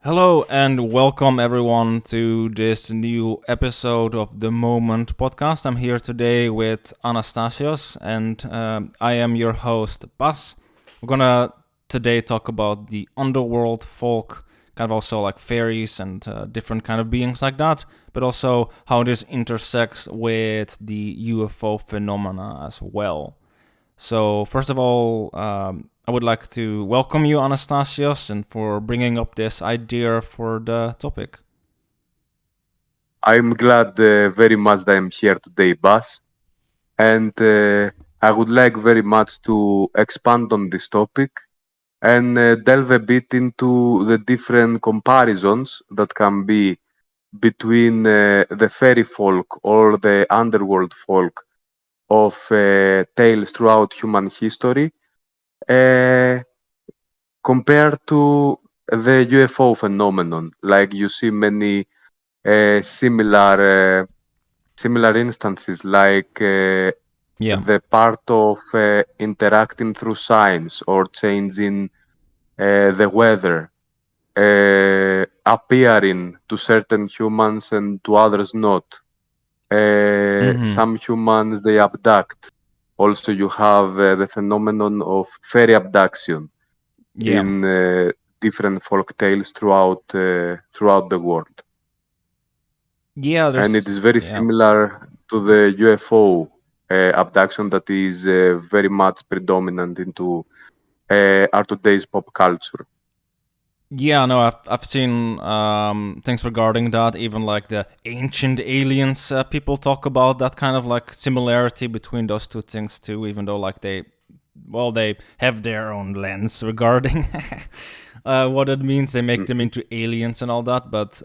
Hello and welcome everyone to this new episode of the Moment podcast. I'm here today with Anastasios and I am your host Bas. We're gonna today talk about the Underworld Folk, kind of also like fairies and different kind of beings like that, but also how this intersects with the UFO phenomena as well. So first of all, I would like to welcome you, Anastasios, and for bringing up this idea for the topic. I'm glad very much that I'm here today, Bas. And I would like very much to expand on this topic and delve a bit into the different comparisons that can be between the fairy folk or the underworld folk of tales throughout human history uh, compared to the UFO phenomenon. Like you see many similar instances, like Yeah. the part of interacting through signs or changing the weather, appearing to certain humans and to others not. Mm-hmm. Some humans they abduct. Also, you have the phenomenon of fairy abduction Yeah. in different folk tales throughout the world. Yeah. And it is There's very yeah. similar to the UFO abduction that is very much predominant into our today's pop culture. Yeah, no, I've seen things regarding that. Even like the ancient aliens, people talk about that kind of like similarity between those two things too. Even though like they have their own lens regarding what it means. They make them Mhm. into aliens and all that. But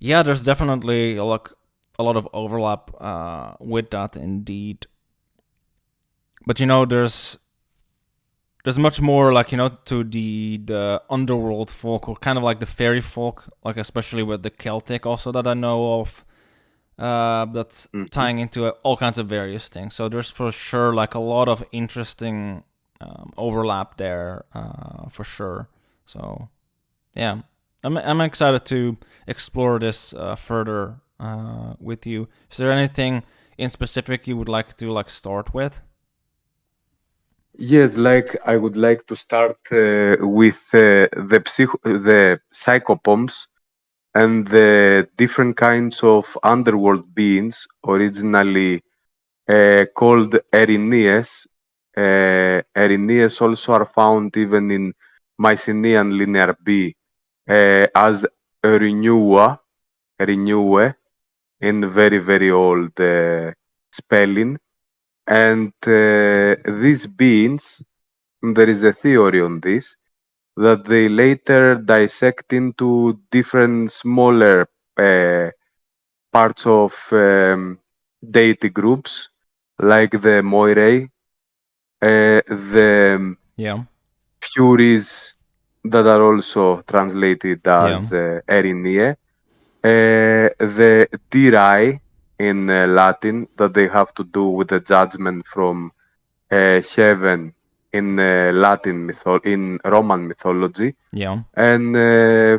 yeah, there's definitely a lot of overlap with that indeed. But there's much more like to the underworld folk or kind of like the fairy folk, like especially with the Celtic also that I know of. That's Mhm. tying into all kinds of various things. So there's for sure like a lot of interesting overlap there for sure. So yeah, I'm excited to explore this further with you. Is there anything in specific you would like to like start with? Yes, like I would like to start with the psychopoms and the different kinds of underworld beings originally called Erinyes. Erinyes also are found even in Mycenaean Linear B as Renewe in very, very old spelling. And these beings, there is a theory on this, that they later dissect into different smaller uh, parts of deity groups, like the Moirae, the Yeah, Furies that are also translated yeah, as Erinie, the Dirae in Latin, that they have to do with the judgment from heaven in in Roman mythology, yeah. and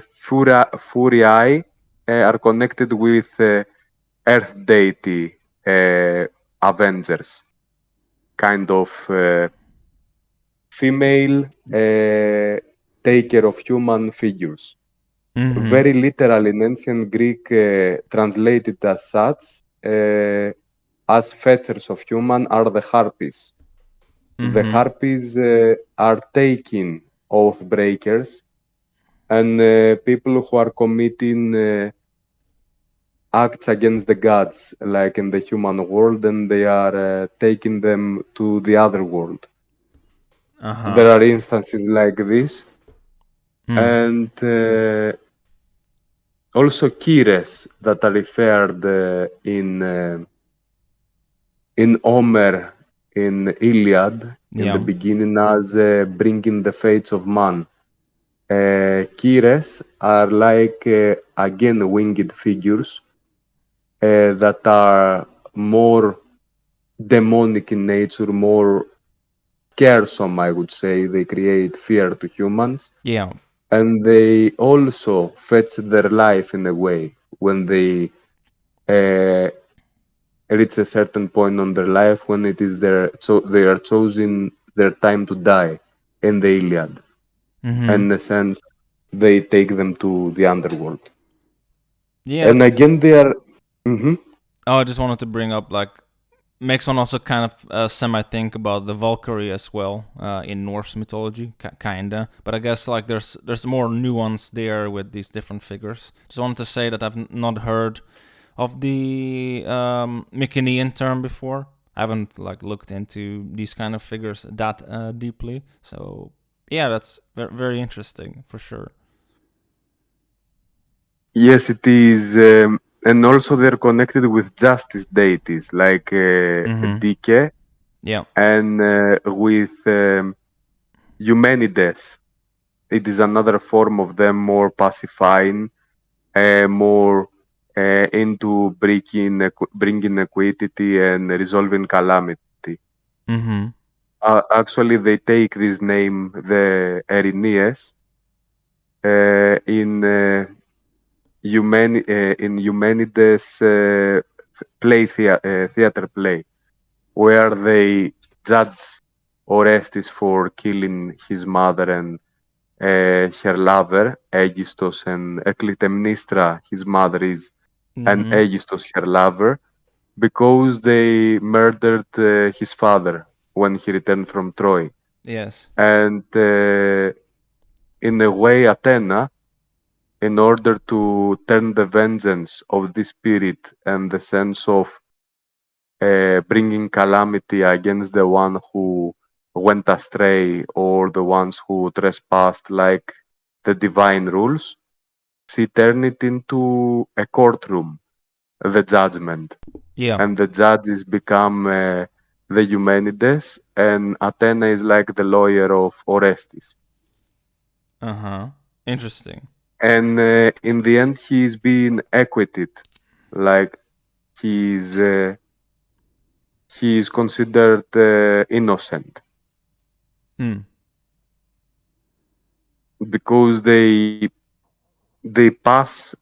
Furiae are connected with Earth deity Avengers, kind of female taker of human figures. Mm-hmm. Very literal in ancient Greek, translated as such, as fetchers of human are the harpies. The Mm-hmm. harpies are taking oath breakers and people who are committing acts against the gods, like in the human world, and they are taking them to the other world. Uh-huh. There are instances like this, Hmm. and also kires that are referred in Homer in Iliad in the Yeah. beginning as bringing the fates of man. Kires are like again winged figures that are more demonic in nature, more scaresome, I would say. They create fear to humans, Yeah. and they also fetch their life in a way when they uh, reach a certain point on their life when it is their so they are choosing their time to die in the Iliad. And Mm-hmm. in a sense, they take them to the underworld. Yeah. And again, they are. Mhm. Oh, I just wanted to bring up like makes one also kind of semi think about the Valkyrie as well in Norse mythology, kinda. But I guess like there's more nuance there with these different figures. Just wanted to say that I've not heard of the Mycenaean term before. I haven't like looked into these kind of figures that deeply. So yeah, that's very interesting for sure. Yes, it is. And also, they're connected with justice deities like Mm-hmm. Dike Yeah. and with Eumenides. It is another form of them more pacifying, more into bringing equity and resolving calamity. Mm-hmm. Actually, they take this name, the Erinyes, in in Eumenides theater play, where they judge Orestes for killing his mother and her lover, Aegisthus, and Clytemnestra, his mother, is and Mm-hmm. Aegisthus, her lover, because they murdered his father when he returned from Troy. Yes. And in a way, Athena, in order to turn the vengeance of this spirit and the sense of bringing calamity against the one who went astray or the ones who trespassed like the divine rules, she turned it into a courtroom, the judgment. Yeah. And the judges become the Eumenides, and Athena is like the lawyer of Orestes. Uh-huh. Interesting. And in the end, he is being acquitted, like he's he is considered innocent Hmm. because they pass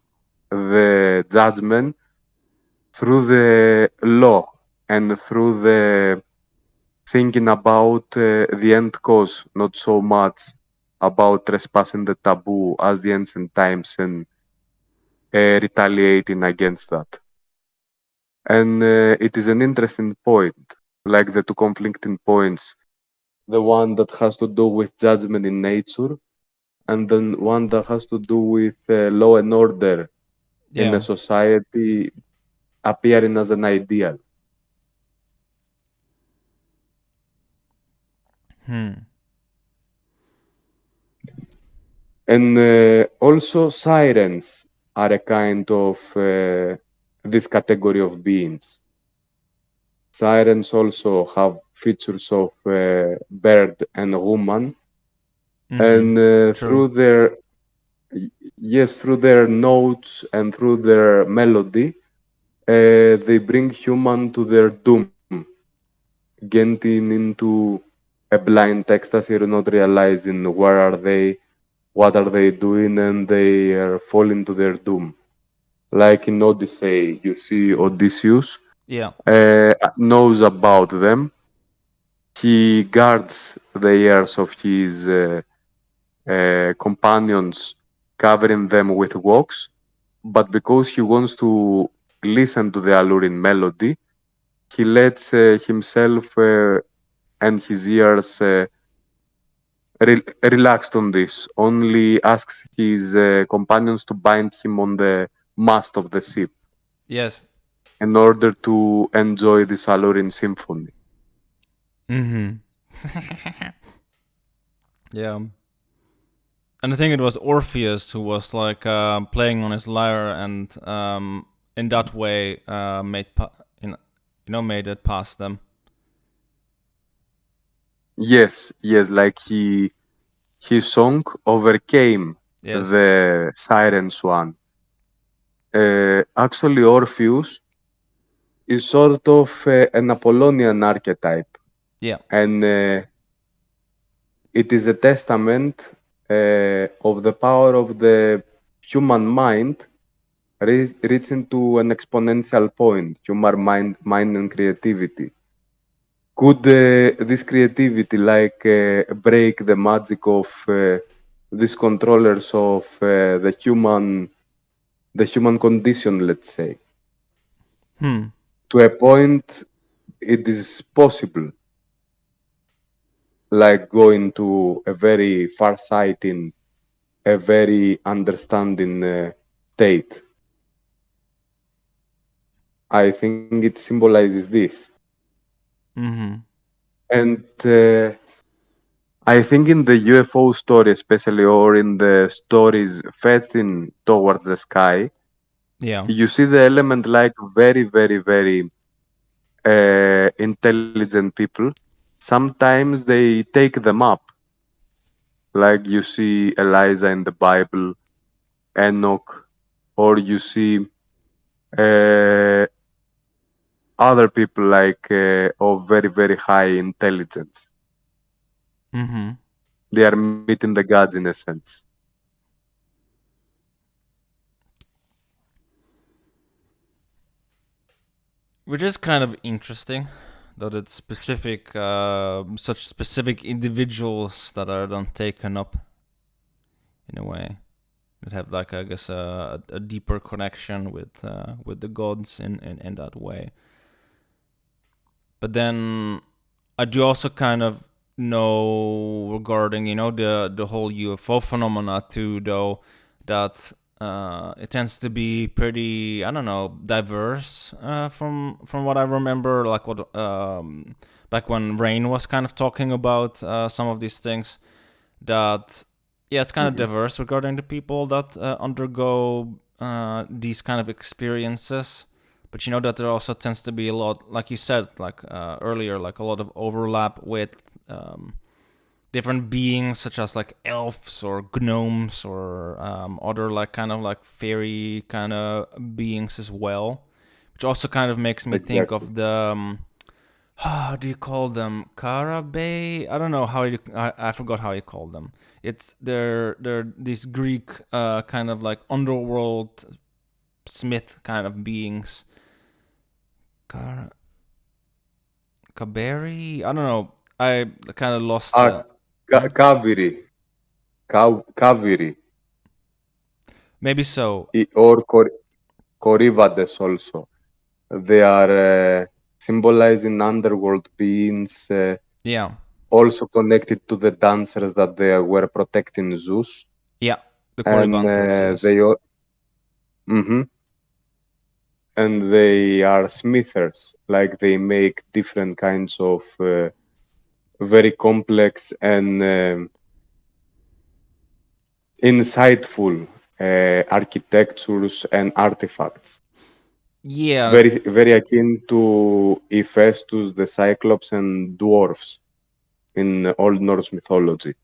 the judgment through the law and through the thinking about the end cause, not so much about trespassing the taboo as the ancient times and retaliating against that. And it is an interesting point, like the two conflicting points, the one that has to do with judgment in nature, and then one that has to do with law and order in a Yeah. society appearing as an ideal. Hmm. And also, sirens are a kind of this category of beings. Sirens also have features of bird and woman, Mm-hmm. and True. through their notes and through their melody, they bring human to their doom, getting into a blind ecstasy, not realizing where are they, what are they doing, and they are falling to their doom. Like in Odyssey, you see Odysseus Yeah. knows about them. He guards the ears of his companions, covering them with wax. But because he wants to listen to the alluring melody, he lets himself and his ears relaxed on this. Only asks his companions to bind him on the mast of the ship Yes. in order to enjoy this alluring symphony. Mm-hmm. Yeah. And I think it was Orpheus who was like playing on his lyre and in that way made made it past them. Yes, like his song overcame Yes. the Sirens one. Actually, Orpheus is sort of an Apollonian archetype, Yeah. and it is a testament of the power of the human mind reaching to an exponential point, human mind and creativity. Could this creativity break the magic of these controllers of the human condition, let's say, Hmm. to a point it is possible, like going to a very far-sighting, a very understanding state. I think it symbolizes this. Mm-hmm. And I think in the UFO story, especially, or in the stories fetching towards the sky, Yeah. you see the element like very, very, very intelligent people. Sometimes they take them up, like you see Eliza in the Bible, Enoch, or you see uh, other people like of very, very high intelligence. Mm-hmm. They are meeting the gods in a sense. Which is kind of interesting that it's specific, such specific individuals that are then taken up in a way that have like I guess a deeper connection with the gods in that way. But then I do also kind of know regarding the whole UFO phenomena too, though that it tends to be pretty I don't know diverse from what I remember, like what back when Rain was kind of talking about some of these things that yeah it's kind of Mhm. diverse regarding the people that undergo these kind of experiences, but you know that there also tends to be a lot, like you said, like earlier, like a lot of overlap with um, different beings such as like elves or gnomes or other like kind of like fairy kind of beings as well, which also kind of makes me think Exactly. of the how do you call them? Karabe? I don't know how you. I forgot how you call them. It's they're these Greek kind of like underworld smith kind of beings. Kar Kaberi? I don't know. I kind of lost Ah, the. Hmm? Kaviri, Kaviri, Maybe so. or Korivades also. They are symbolizing underworld beings, Yeah, also connected to the dancers that they were protecting Zeus, yeah. The and Corybanthus, yes. they all, mhm, and they are smithers, like they make different kinds of very complex and insightful architectures and artifacts. Yeah, Very, very akin to Hephaestus, the Cyclops, and dwarfs in Old Norse mythology.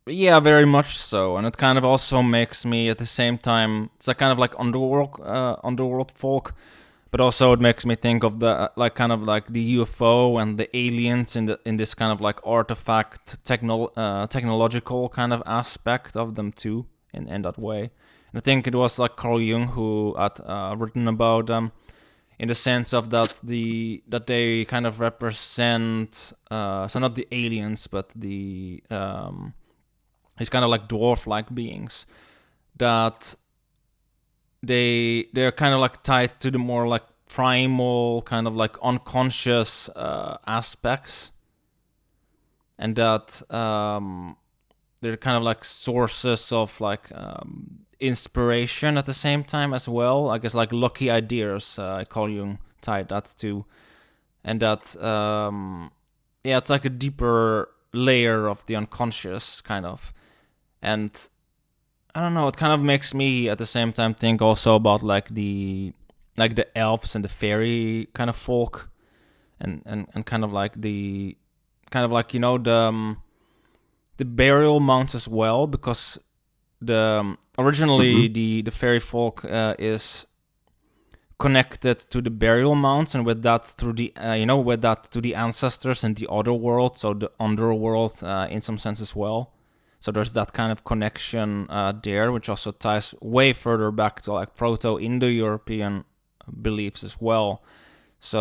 yeah, very much so, and it kind of also makes me at the same time. It's a kind of like underworld folk, but also it makes me think of the like kind of like the UFO and the aliens in this kind of like artifact technological kind of aspect of them too in that way. And I think it was like Carl Jung who had written about them in the sense of that they kind of represent so not the aliens but the these kind of like dwarf like beings that they're kind of like tied to the more like primal kind of like unconscious aspects, and that they're kind of like sources of like inspiration at the same time as well. I guess like lucky ideas. I call Jung tied that to, and that yeah, it's like a deeper layer of the unconscious kind of, and I don't know. It kind of makes me at the same time think also about like the elves and the fairy kind of folk, and kind of like the kind of like, you know, the burial mounds as well, because the originally Mm-hmm. the fairy folk is connected to the burial mounds, and with that through the with that to the ancestors in the other world, so the underworld in some sense as well. So there's that kind of connection there, which also ties way further back to like Proto-Indo-European beliefs as well. So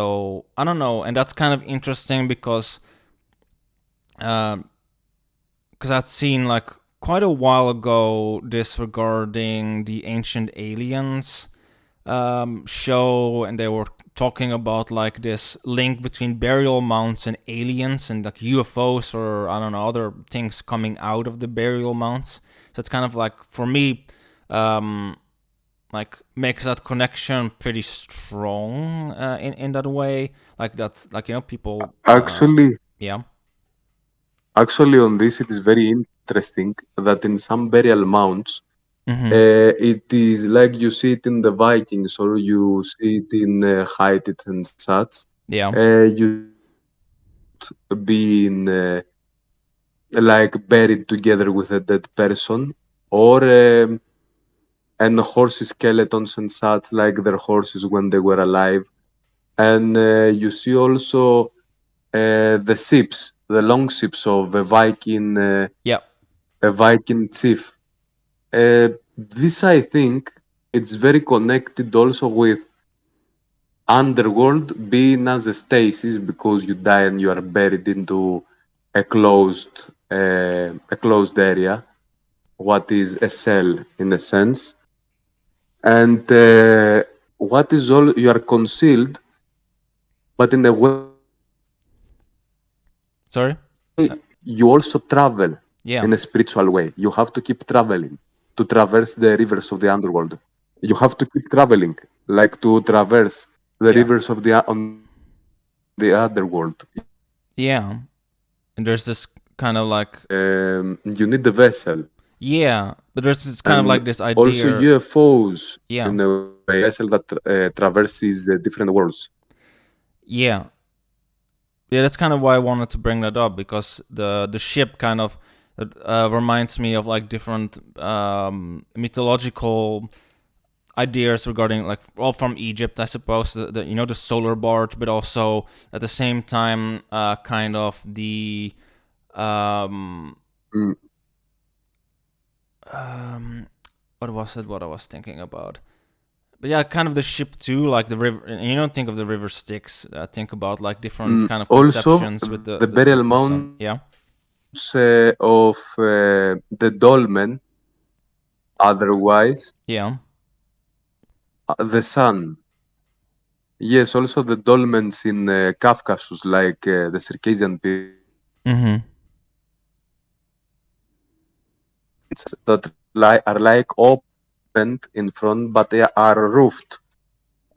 I don't know, and that's kind of interesting because I'd seen like quite a while ago this regarding the Ancient Aliens show, and they were talking about like this link between burial mounds and aliens and like UFOs, or I don't know, other things coming out of the burial mounds. So it's kind of like, for me, like makes that connection pretty strong in that way. Like that's like, you know, people Actually, yeah. actually, on this, it is very interesting that in some burial mounds, Mm-hmm. it is like you see it in the Vikings or you see it in Haiti and such. Yeah. You see being like buried together with a dead person, or and horse skeletons and such, like their horses when they were alive. And you see also the ships, the long ships of Yeah. a Viking chief. This, I think, it's very connected also with Underworld being as a stasis because you die and you are buried into a closed area, what is a cell in a sense, and what is all you are concealed, but in a way Sorry. Uh, you also travel yeah. in a spiritual way. You have to keep traveling to traverse the rivers of the underworld. You have to keep traveling, like to traverse the Yeah. rivers of the on the underworld. Yeah. And there's this kind of like, You need the vessel, yeah, but there's this kind of and like this also idea. UFOs Yeah. in a way, vessel that traverses different worlds. Yeah. Yeah, that's kind of why I wanted to bring that up, because the ship kind of reminds me of like different mythological ideas regarding, like, all from Egypt, I suppose, the you know, the solar barge, but also at the same time kind of the um Mm, um what was it, what I was thinking about. But yeah, kind of the ship too, like the river. And you don't think of the river Styx. Think about like different kind of Also, conceptions with the burial the sun. Yeah. mounds of the dolmen, otherwise Yeah. the sun. Yes, also the dolmens in Caucasus, like the Circassian periods, Mm-hmm. that are like opened in front, but they are roofed.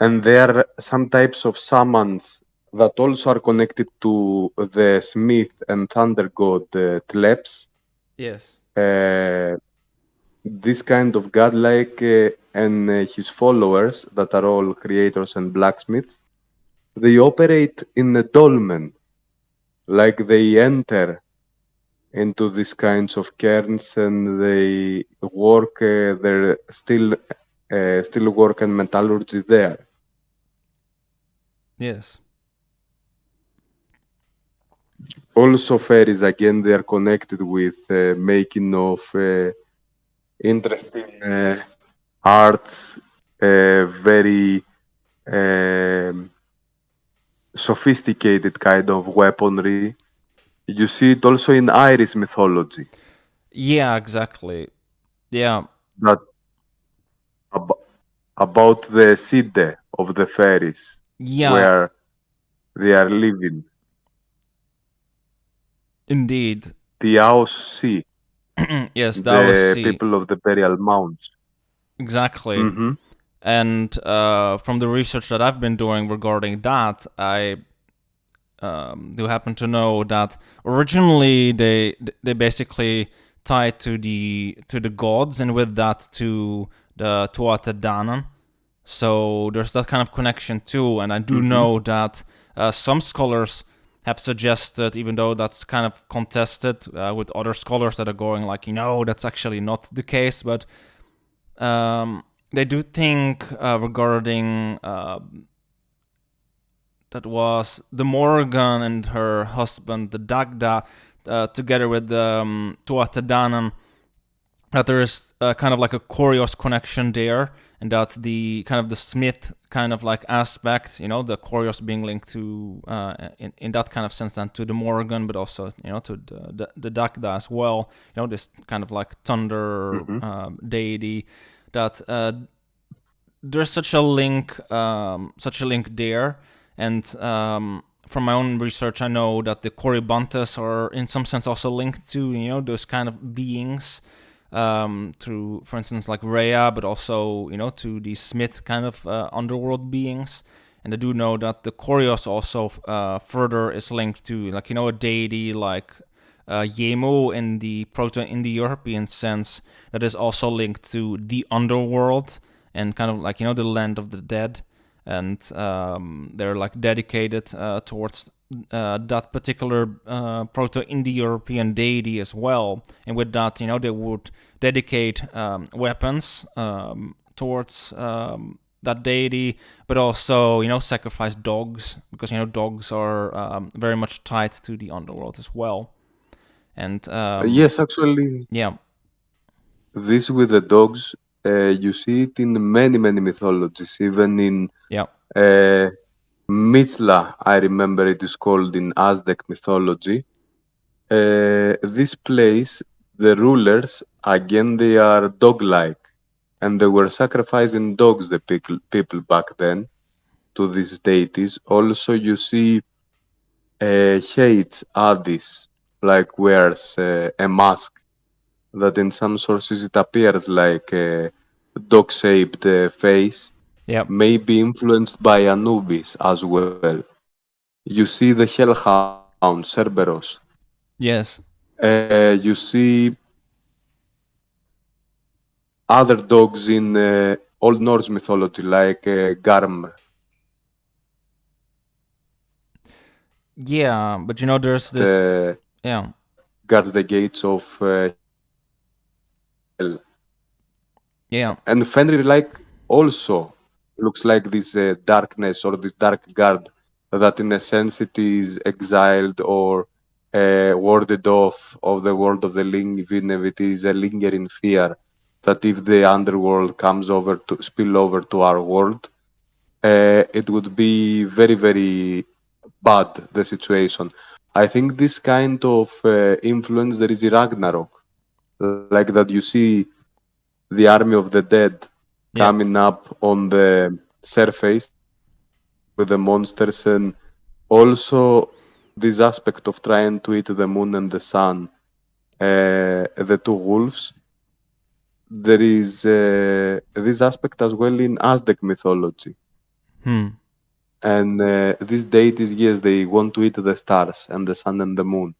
And there are some types of shamans that also are connected to the smith and thunder god Tleps. Yes. Uh, this kind of godlike and his followers, that are all creators and blacksmiths, they operate in a dolmen, like they enter into these kinds of cairns and they work their still work and metallurgy there. Yes. Also, fairies again, they are connected with making of interesting arts, very um, sophisticated kind of weaponry. You see it also in Irish mythology, Yeah. Exactly. Yeah. that ab- about the Side of the fairies, Yeah. where they are living, Indeed. the Aus Sea, Yes, that was the C. people of the burial mounds. Exactly. Mm-hmm. And from the research that I've been doing regarding that, I do happen to know that originally they basically tied to the gods, and with that to the Tuatha Danann. So there's that kind of connection too, and I do Mm-hmm. know that some scholars have suggested, even though that's kind of contested with other scholars that are going like, that's actually not the case, but they do think regarding that was the Morgan and her husband, the Dagda, together with the Tuatadanan, that there is kind of like a Corios connection there, and that the kind of the Smith kind of like aspect, the Corios being linked to, in that kind of sense, then to the Morgan, but also, to the Dagda as well, this kind of like thunder deity, that there's such a link there. And from my own research, I know that the Corybantes are in some sense also linked to, those kind of beings, through, for instance, like Rhea, but also, to the Smith kind of underworld beings. And I do know that the Corios also further is linked to, like, a deity like Yemo in the Proto-Indo-European sense, that is also linked to the underworld and kind of like, the land of the dead. And they're like dedicated towards that particular Proto-Indo-European deity as well. And with that, they would dedicate weapons towards that deity, but also, sacrifice dogs, because, dogs are very much tied to the underworld as well. And Yes, actually, yeah, this with the dogs, you see it in many, many mythologies, even in yeah, uh, Mithla, I remember it is called in Aztec mythology. This place, the rulers, again, they are dog-like, and they were sacrificing dogs, the people back then, to these deities. Also, you see Hades, Hades, like wears a mask that in some sources it appears like a dog-shaped face, yeah, may be influenced by Anubis as well. You see the hellhound, Cerberus. yes, You see other dogs in Old Norse mythology, like Garm, yeah. But there's that this, yeah, guards the gates of Hell. yeah, And Fenrir, like, also looks like this darkness or this dark guard that, in a sense, it is exiled or warded off of the world of the living, even if it is a lingering fear that if the underworld comes over to spill over to our world, it would be very, very bad, the situation. I think this kind of influence there is in Ragnarok, like that you see the army of the dead yeah, coming up on the surface with the monsters, and also this aspect of trying to eat the moon and the sun, the two wolves. There is this aspect as well in Aztec mythology. hmm, And these deities, yes, they want to eat the stars and the sun and the moon.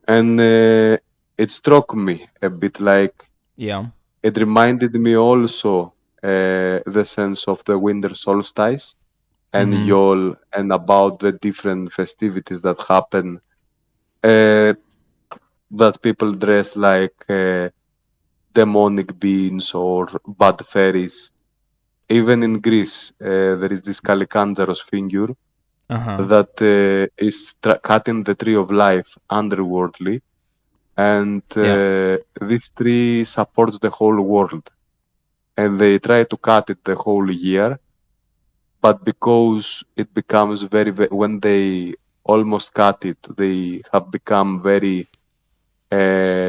And it struck me a bit like yeah, it reminded me also the sense of the winter solstice and mm-hmm, Yule and about the different festivities that happen, uh, that people dress like demonic beings or bad fairies. Even in Greece, there is this Kalikanjaros figure uh-huh, that is cutting the tree of life underworldly, and yeah, this tree supports the whole world. And they try to cut it the whole year, but because it becomes when they almost cut it, they have become very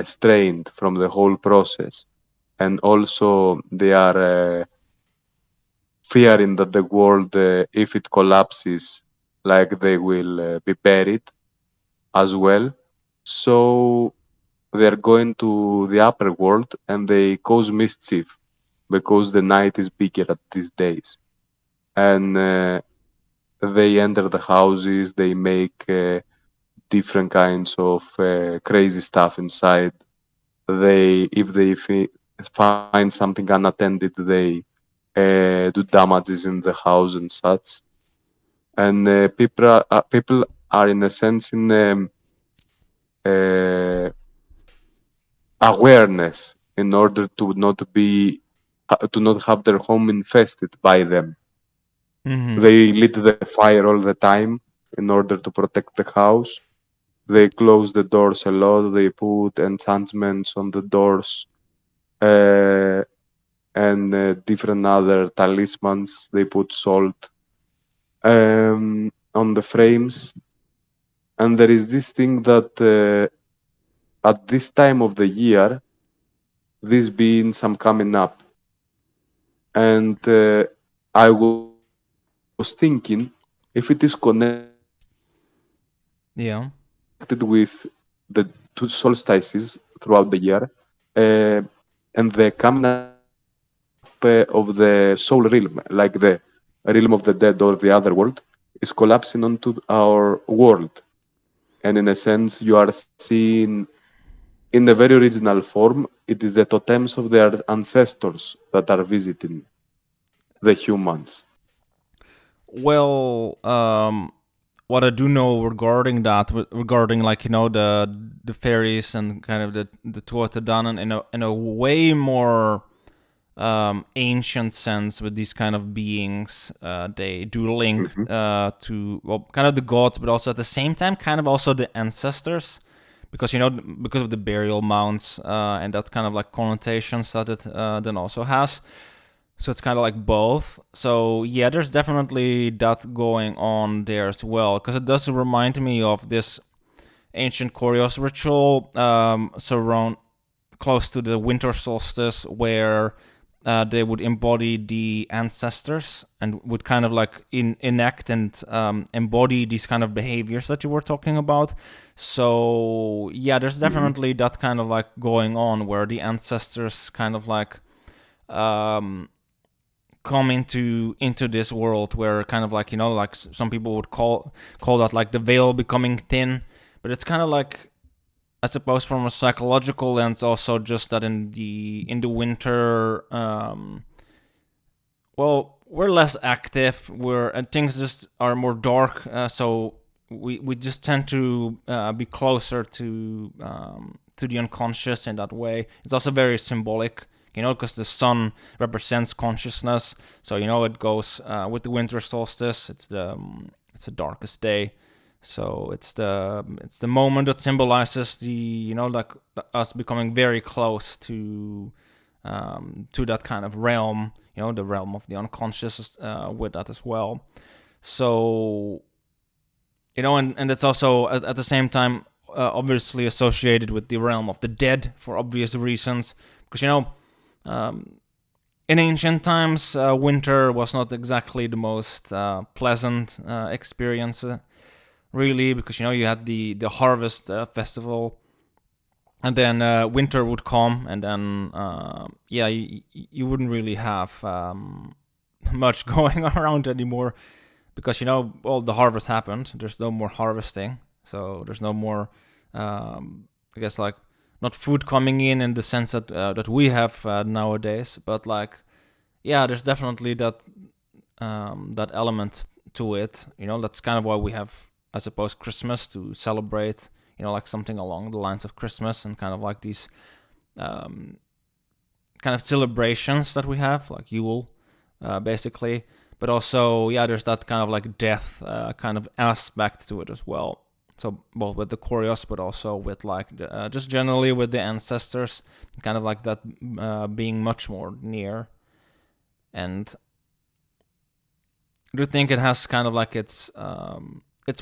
strained from the whole process, and also they are fearing that the world, if it collapses, like they will be buried as well. So they are going to the upper world and they cause mischief because the night is bigger at these days. And they enter the houses, they make different kinds of crazy stuff inside. If they find something unattended, they do damages in the house and such. And people are in a sense in uh, awareness in order to not have their home infested by them. Mm-hmm. They lit the fire all the time in order to protect the house. They close the doors a lot. They put enchantments on the doors uh, and different other talismans. They put salt on the frames. And there is this thing that at this time of the year, this being some coming up. And I was thinking if it is connected with the two Yeah. solstices throughout the year, uh, and the coming up of the soul realm, like the realm of the dead or the other world, is collapsing onto our world. And in a sense, you are seeing, in a very original form, it is the totems of their ancestors that are visiting the humans. Well, what I do know regarding that, regarding like the fairies and kind of the Tuatha in a way more ancient sense with these kind of beings, they do link Hmm. to well, kind of the gods, but also at the same time, kind of also the ancestors, because because of the burial mounds and that kind of like connotations that it then also has. So it's kind of like both. So yeah, there's definitely that going on there as well, because it does remind me of this ancient Koryos ritual surround close to the winter solstice, where they would embody the ancestors and would kind of like enact and embody these kind of behaviors that you were talking about. So yeah, there's Hmm. definitely that kind of like going on where the ancestors kind of like um, come into this world where kind of like like some people would call that like the veil becoming thin, but it's kind of like, I suppose, from a psychological lens, also just that in the winter, well, we're less active. And things just are more dark. So we just tend to be closer to the unconscious in that way. It's also very symbolic, because the sun represents consciousness. So it goes with the winter solstice. It's the darkest day. So it's the moment that symbolizes the like us becoming very close to that kind of realm, the realm of the unconscious, with that as well. So and it's also at the same time obviously associated with the realm of the dead for obvious reasons, because um, in ancient times, winter was not exactly the most pleasant experience, really, because you had the harvest festival, and then winter would come, and then yeah, you wouldn't really have much going around anymore, because well, the harvest happened. There's no more harvesting, so there's no more, I guess, like, not food coming in the sense that we have nowadays, but like, yeah, there's definitely that element to it. That's kind of why we have, I suppose, Christmas, to celebrate, like something along the lines of Christmas, and kind of like these um, kind of celebrations that we have, like Yule, basically. But also, yeah, there's that kind of like death kind of aspect to it as well. So both with the Koryos, but also with like just generally with the ancestors, kind of like that being much more near. And I do think it has kind of like its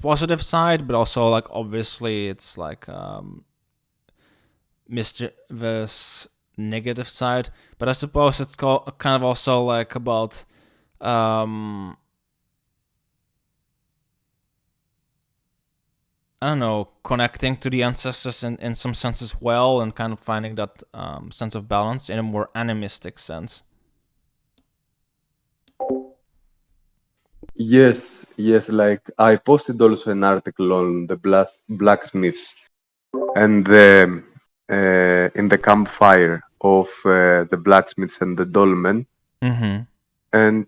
positive side, but also like obviously it's like mischievous negative side. But I suppose it's kind of also like about um I don't know, connecting to the ancestors in some sense as well, and kind of finding that sense of balance in a more animistic sense. Yes, yes. Like I posted also an article on the blacksmiths and in the campfire of the blacksmiths and the dolmen. Mm-hmm. And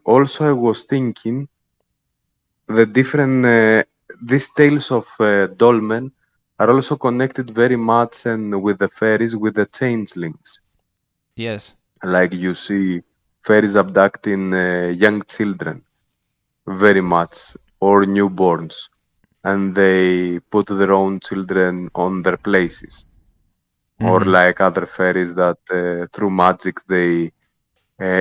also I was thinking the different these tales of dolmen are also connected very much and with the fairies, with the changelings. Yes. Like you see fairies abducting young children very much, or newborns, and they put their own children on their places. Or Mm-hmm. like other fairies that through magic they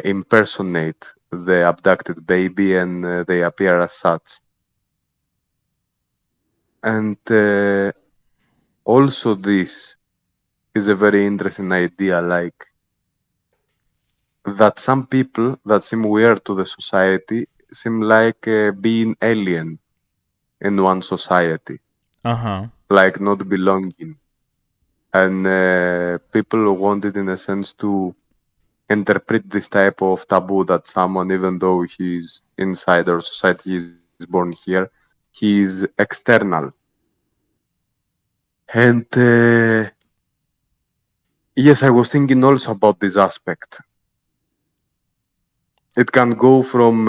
impersonate the abducted baby and they appear as such. And also this is a very interesting idea, like that some people that seem weird to the society seem like being alien in one society, Uh-huh. like not belonging. And people wanted, in a sense, to interpret this type of taboo that someone, even though he's inside our society, he's born here, he's external. And yes, I was thinking also about this aspect. It can go from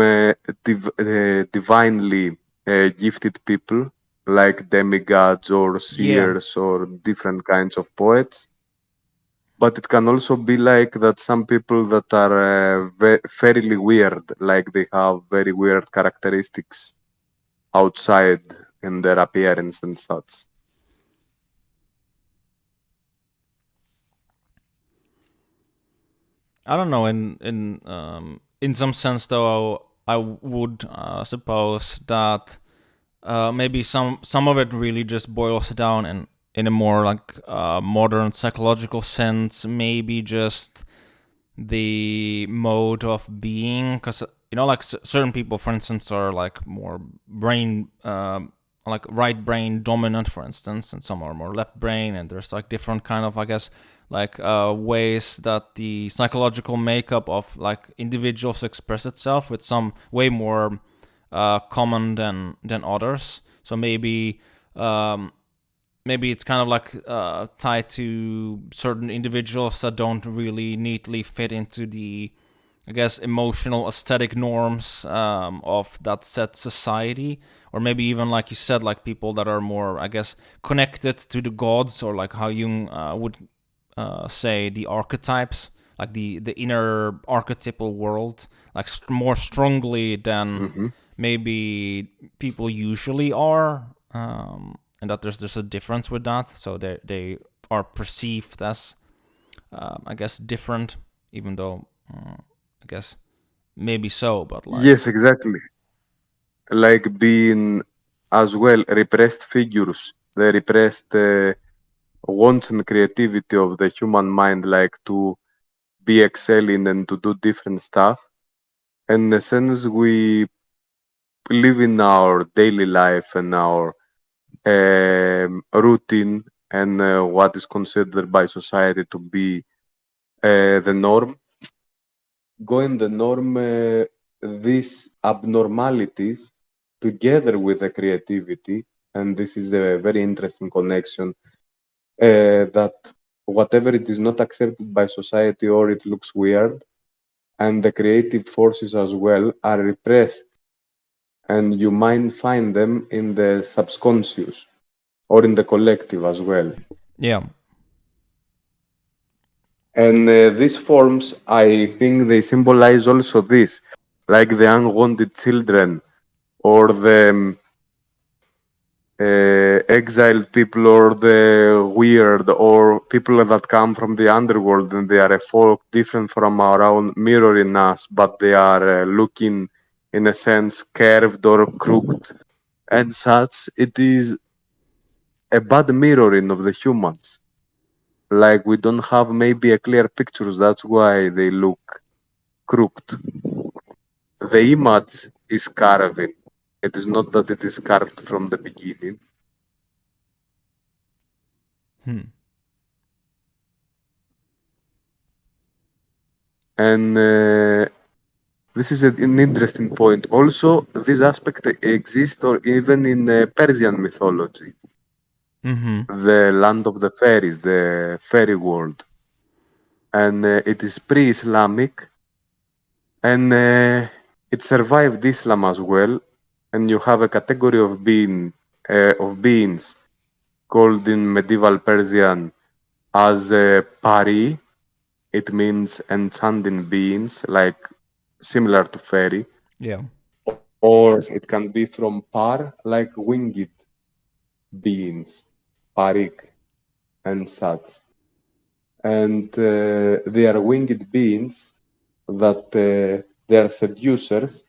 divinely gifted people like demigods or Yeah. seers or different kinds of poets, but it can also be like that some people that are fairly weird, like they have very weird characteristics outside in their appearance and such. I don't know. In some sense, though, I would suppose that maybe some of it really just boils down in a more like modern psychological sense. Maybe just the mode of being, because like certain people, for instance, are like more brain like right brain dominant, for instance, and some are more left brain, and there's like different kind of, I guess, like ways that the psychological makeup of like individuals express itself, with some way more common than others. So maybe it's kind of like tied to certain individuals that don't really neatly fit into the, I guess, emotional aesthetic norms of that set society. Or maybe even, like you said, like people that are more, I guess, connected to the gods, or like how Jung would say the archetypes, like the inner archetypal world, like more strongly than Hmm. maybe people usually are, and that there's a difference with that. So they are perceived as, I guess, different, even though I guess maybe so, but like, Yes, exactly. Like being as well repressed figures, the repressed wants and creativity of the human mind, like to be excelling and to do different stuff. And in a sense, we live in our daily life and our routine and what is considered by society to be the norm. Going the norm, these abnormalities together with the creativity, and this is a very interesting connection, that whatever it is not accepted by society or it looks weird, and the creative forces as well are repressed, and you might find them in the subconscious or in the collective as well. yeah. And these forms, I think they symbolize also this, like the unwanted children or the exiled people or the weird or people that come from the underworld and they are a folk different from our own, mirroring us, but they are looking in a sense curved or crooked and such. It is a bad mirroring of the humans. Like we don't have maybe a clear pictures. That's why they look crooked. The image is carving. It is not that it is carved from the beginning. Hmm. And this is an interesting point. Also, this aspect exists or even in Persian mythology, Mm-hmm. the land of the fairies, the fairy world. And it is pre-Islamic, and it survived Islam as well. And you have a category of being of beings called in medieval Persian as pari. It means enchanting beings, like similar to fairy, Yeah. or it can be from par, like winged beings, parik and such. And they are winged beings that they are seducers.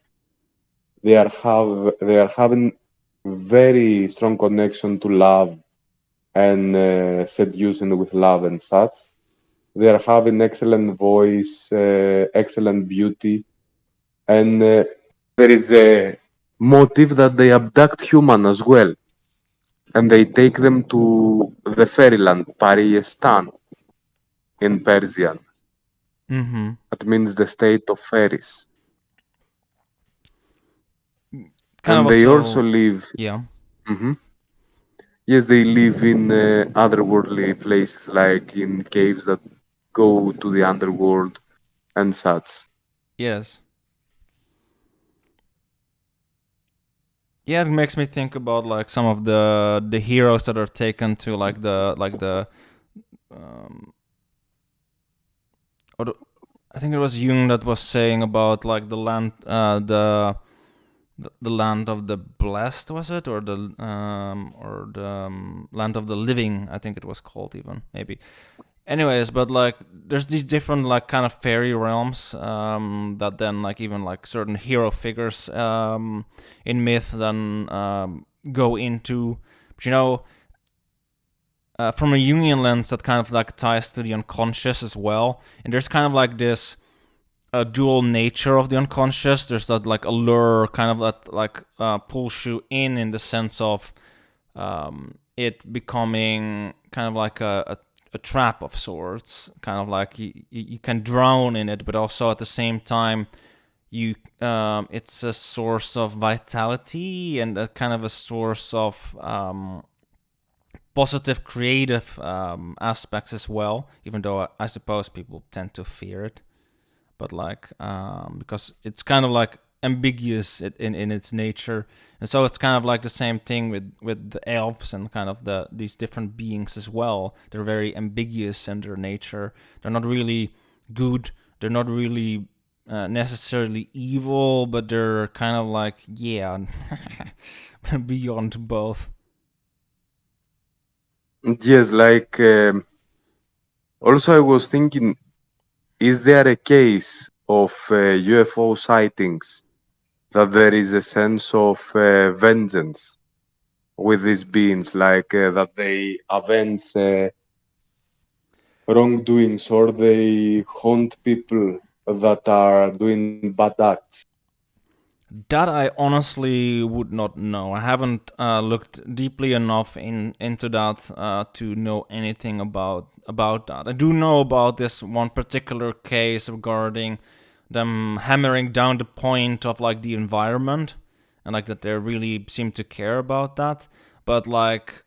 They are having very strong connection to love and seducing with love and such. They are having excellent voice, excellent beauty, and there is a motive that they abduct human as well, and they take them to the fairyland, Paristan in Persian. Mm-hmm. That means the state of fairies. Kind of And they also also, live. yeah. Mhm. Yes, they live in otherworldly places, like in caves that go to the underworld and such. Yes. Yeah, it makes me think about like some of the heroes that are taken to like the um or the, I think it was Jung that was saying about like the land the land of the blessed, was it, or the land of the living, I think it was called, even maybe. Anyways, but like there's these different like kind of fairy realms that then like even like certain hero figures in myth then go into. But from a Jungian lens, that kind of like ties to the unconscious as well. And there's kind of like this dual nature of the unconscious. There's that like allure kind of that like pulls you in the sense of it becoming kind of like a trap of sorts, kind of like you can drown in it, but also at the same time you it's a source of vitality and a kind of a source of positive creative aspects as well, even though I suppose people tend to fear it, but like because it's kind of like ambiguous in its nature, and so it's kind of like the same thing with the elves and kind of these different beings as well. They're very ambiguous in their nature. They're not really good, they're not really necessarily evil, but they're kind of like, yeah, beyond both. Yes, like also I was thinking, is there a case of UFO sightings that there is a sense of vengeance with these beings, like that they avenge wrongdoings or they haunt people that are doing bad acts? That I honestly would not know. I haven't looked deeply enough into that to know anything about that. I do know about this one particular case regarding them hammering down the point of like the environment, and like that they really seem to care about that. But like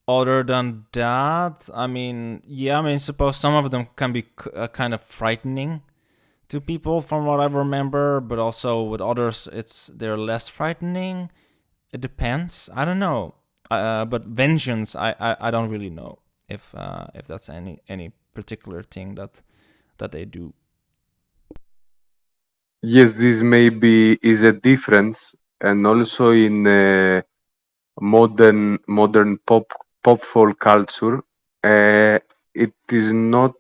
other than that, I mean, yeah, I mean, suppose some of them can be kind of frightening to people from what I remember, but also with others, they're less frightening. It depends. I don't know. But vengeance, I don't really know if that's any particular thing that they do. Yes, this maybe is a difference, and also in modern pop folk culture, it is not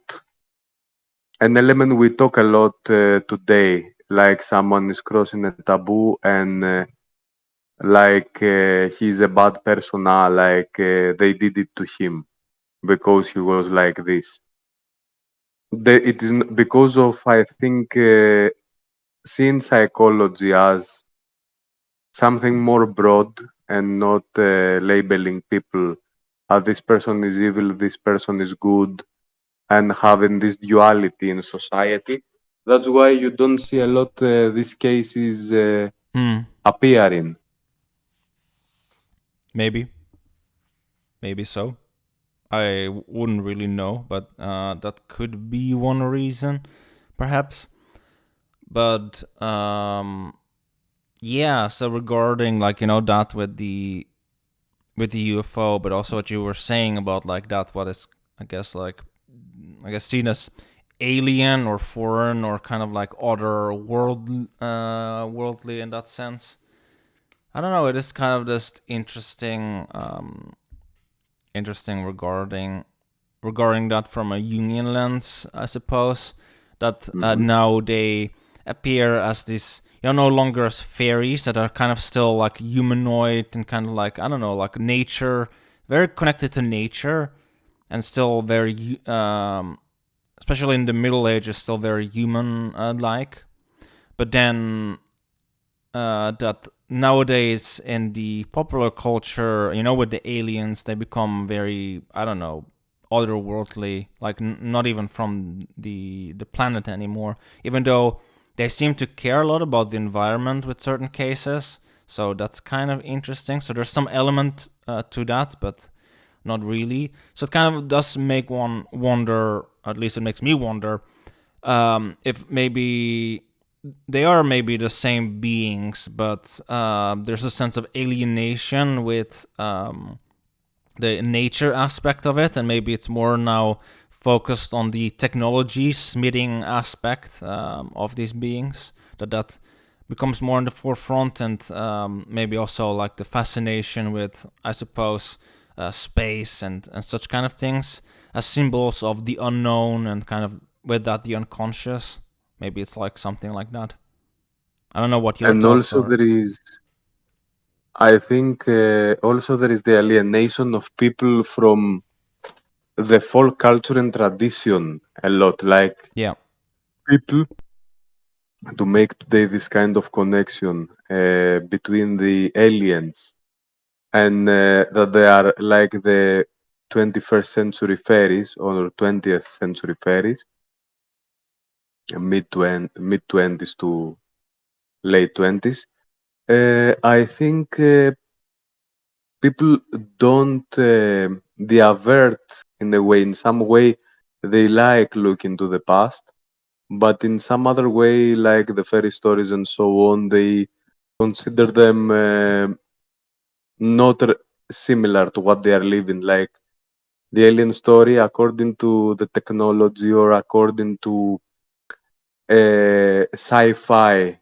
an element we talk a lot today. Like someone is crossing a taboo, and like he's a bad persona, like they did it to him because he was like this. It is because of, I think, seeing psychology as something more broad and not labeling people. This person is evil, this person is good, and having this duality in society. That's why you don't see a lot these cases Hmm. appearing. Maybe. Maybe so. I wouldn't really know, but that could be one reason, perhaps. But yeah. So regarding like that with the with the UFO, but also what you were saying about like that, what is I guess like I guess seen as alien or foreign or kind of like other worldly in that sense. I don't know. It is kind of just interesting regarding that from a Jungian lens, I suppose. That Hmm. now they appear as this, no longer as fairies that are kind of still like humanoid and kind of like I don't know, like nature, very connected to nature, and still very, especially in the Middle Ages, still very human like. But then that nowadays in the popular culture, with the aliens, they become very, I don't know, otherworldly, like not even from the planet anymore. Even though they seem to care a lot about the environment with certain cases, so that's kind of interesting. So there's some element to that, but not really. So it kind of does make one wonder. At least it makes me wonder if maybe they are maybe the same beings, but there's a sense of alienation with the nature aspect of it, and maybe it's more now focused on the technology smithing aspect of these beings. That becomes more in the forefront, and maybe also like the fascination with, I suppose, space and such kind of things as symbols of the unknown and kind of with that the unconscious. Maybe it's like something like that. I don't know what your And thoughts also are. there is, I think, also there is the alienation of people from the folk culture and tradition a lot. Like Yeah, people to make today this kind of connection between the aliens and that they are like the 21st century fairies or 20th century fairies, mid 20s to late 20s. I think people don't they avert in a way. In some way, they like looking to the past, but in some other way, like the fairy stories and so on, they consider them not similar to what they are living. Like the alien story, according to the technology or according to sci-fi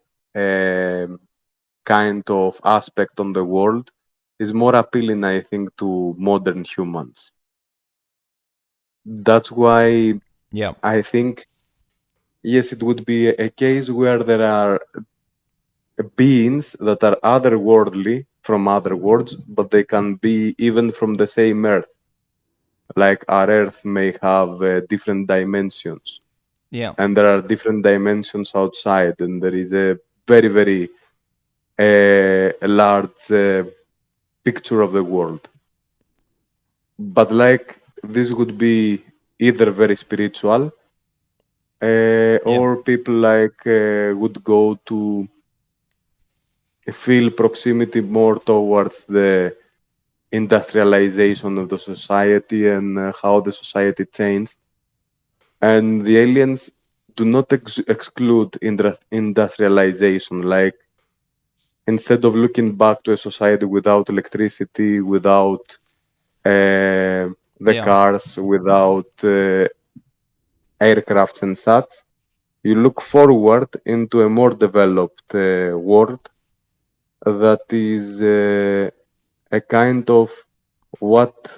kind of aspect on the world, is more appealing, I think, to modern humans. That's why yeah, I think, yes, it would be a case where there are beings that are otherworldly from other worlds, but they can be even from the same Earth. Like our Earth may have different dimensions, yeah, and there are different dimensions outside, and there is a very, very large picture of the world. But like this would be either very spiritual, yeah, or people like would go to feel proximity more towards the industrialization of the society and how the society changed. And the aliens do not exclude industrialization. Like instead of looking back to a society without electricity, without the yeah. cars, without aircrafts and such, you look forward into a more developed world that is a kind of what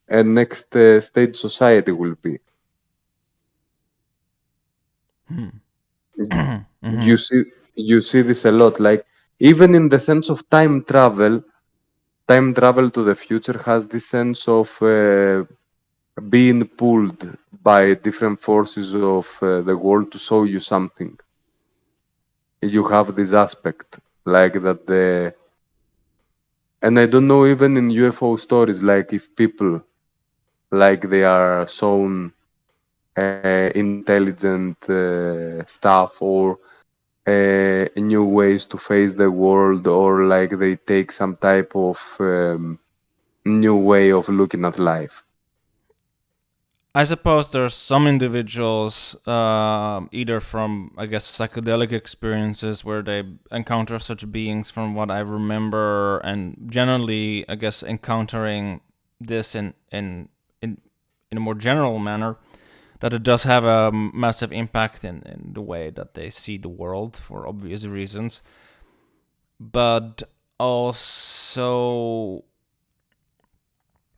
a next stage society will be. Hmm. You Mm-hmm. see, you see this a lot. Like even in the sense of time travel to the future has this sense of being pulled by different forces of the world to show you something. You have this aspect like that the and I don't know even in UFO stories like if people like they are shown intelligent stuff or new ways to face the world or like they take some type of new way of looking at life. I suppose there's some individuals, either from, I guess, psychedelic experiences where they encounter such beings, from what I remember, and generally, I guess, encountering this in in a more general manner, that it does have a massive impact in the way that they see the world for obvious reasons. But also,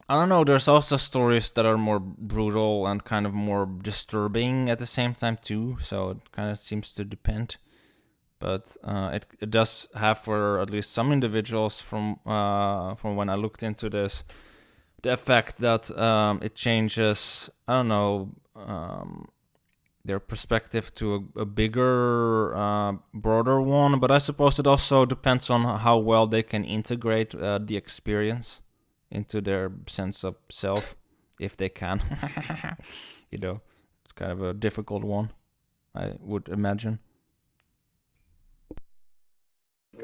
I don't know, there's also stories that are more brutal and kind of more disturbing at the same time too, so it kind of seems to depend. But it does have, for at least some individuals, from when I looked into this, the effect that it changes, I don't know, their perspective to a bigger, broader one. But I suppose it also depends on how well they can integrate the experience into their sense of self, if they can. It's kind of a difficult one, I would imagine.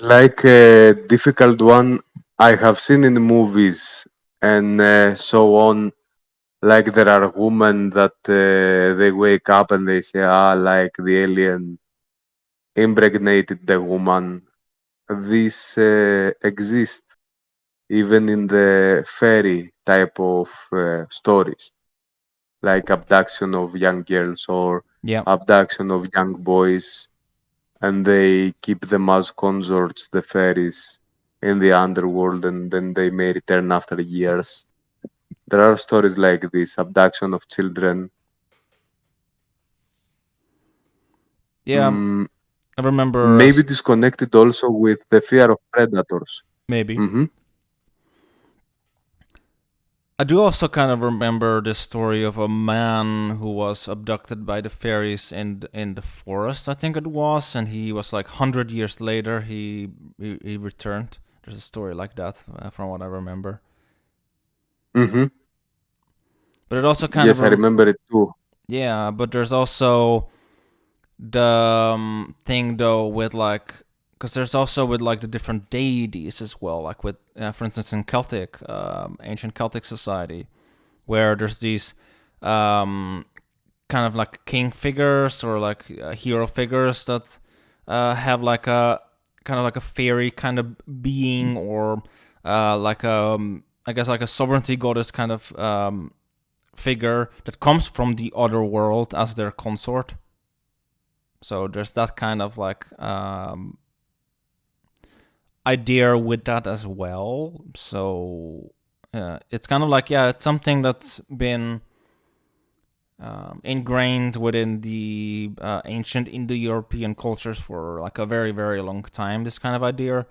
Like a difficult one I have seen in movies and so on. Like there are women that they wake up and they say, ah, like the alien impregnated the woman. This exists even in the fairy type of stories, like abduction of young girls or Yeah. abduction of young boys, and they keep them as consorts, the fairies, in the underworld, and then they may return after years. There are stories like this, abduction of children. Yeah, Mm, I remember maybe disconnected also with the fear of predators. maybe. Hmm. I do also kind of remember the story of a man who was abducted by the fairies in the forest, I think it was, and he was like 100 years later he returned. There's a story like that, from what I remember. Hmm. But it also kind of Yes, I remember it too. yeah. But there's also the thing though with like, because there's also with like the different deities as well, like with for instance in Celtic, ancient Celtic society, where there's these um, kind of like king figures or like hero figures that have like a kind of like a fairy kind of being, or like I guess like a sovereignty goddess kind of figure that comes from the other world as their consort. So there's that kind of like idea with that as well. So it's kind of like, yeah, it's something that's been ingrained within the ancient Indo-European cultures for like a very, very long time. This kind of idea,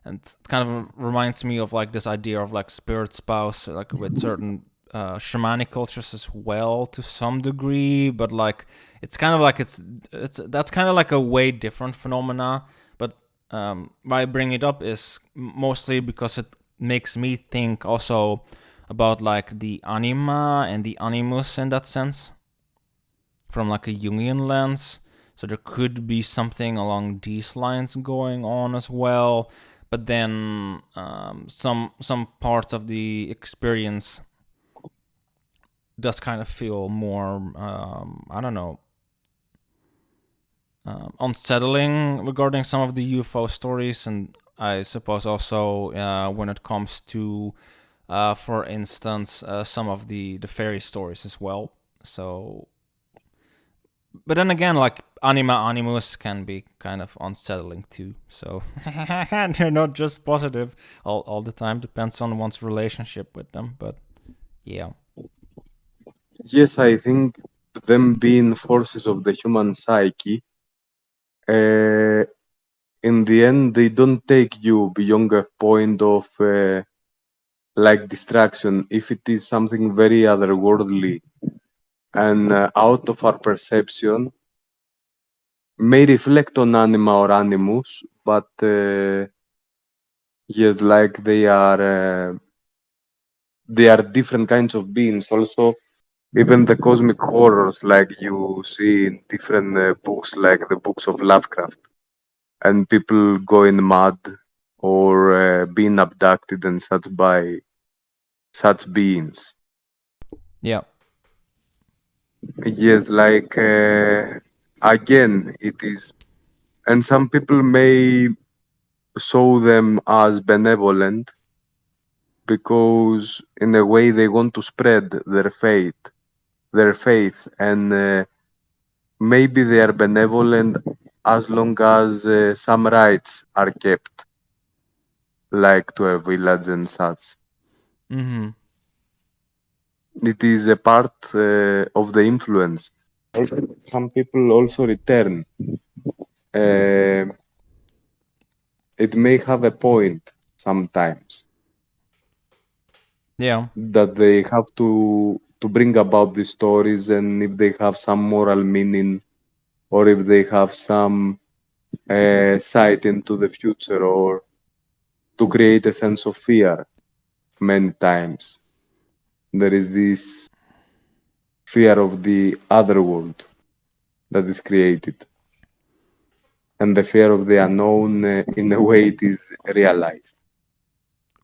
and it kind of reminds me of like this idea of like spirit spouse, like with certain shamanic cultures as well, to some degree. But like it's kind of like it's that's kind of like a way different phenomena. But why I bring it up is mostly because it makes me think also about like the anima and the animus in that sense, from like a Jungian lens. So there could be something along these lines going on as well. But then some parts of the experience does kind of feel more I don't know, unsettling regarding some of the UFO stories, and I suppose also when it comes to for instance some of the fairy stories as well. So but then again, like anima animus can be kind of unsettling too. So they're not just positive all the time. Depends on one's relationship with them. But yeah, Yes, I think them being forces of the human psyche, uh, in the end, they don't take you beyond a point of like distraction. If it is something very otherworldly and out of our perception, may reflect on anima or animus, but yes, like they are different kinds of beings. Also, even the cosmic horrors, like you see in different books, like the books of Lovecraft, and people going mad or being abducted and such by such beings. yeah, Yes, like again, it is, and some people may show them as benevolent because, in a way, they want to spread their faith, and maybe they are benevolent as long as some rights are kept, like to a village and such. Mm-hmm. It is a part of the influence. Some people also return. Uh, it may have a point sometimes Yeah. that they have to bring about these stories, and if they have some moral meaning, or if they have some sight into the future, or to create a sense of fear. Many times there is this fear of the other world that is created, and the fear of the unknown, in a way, it is realized.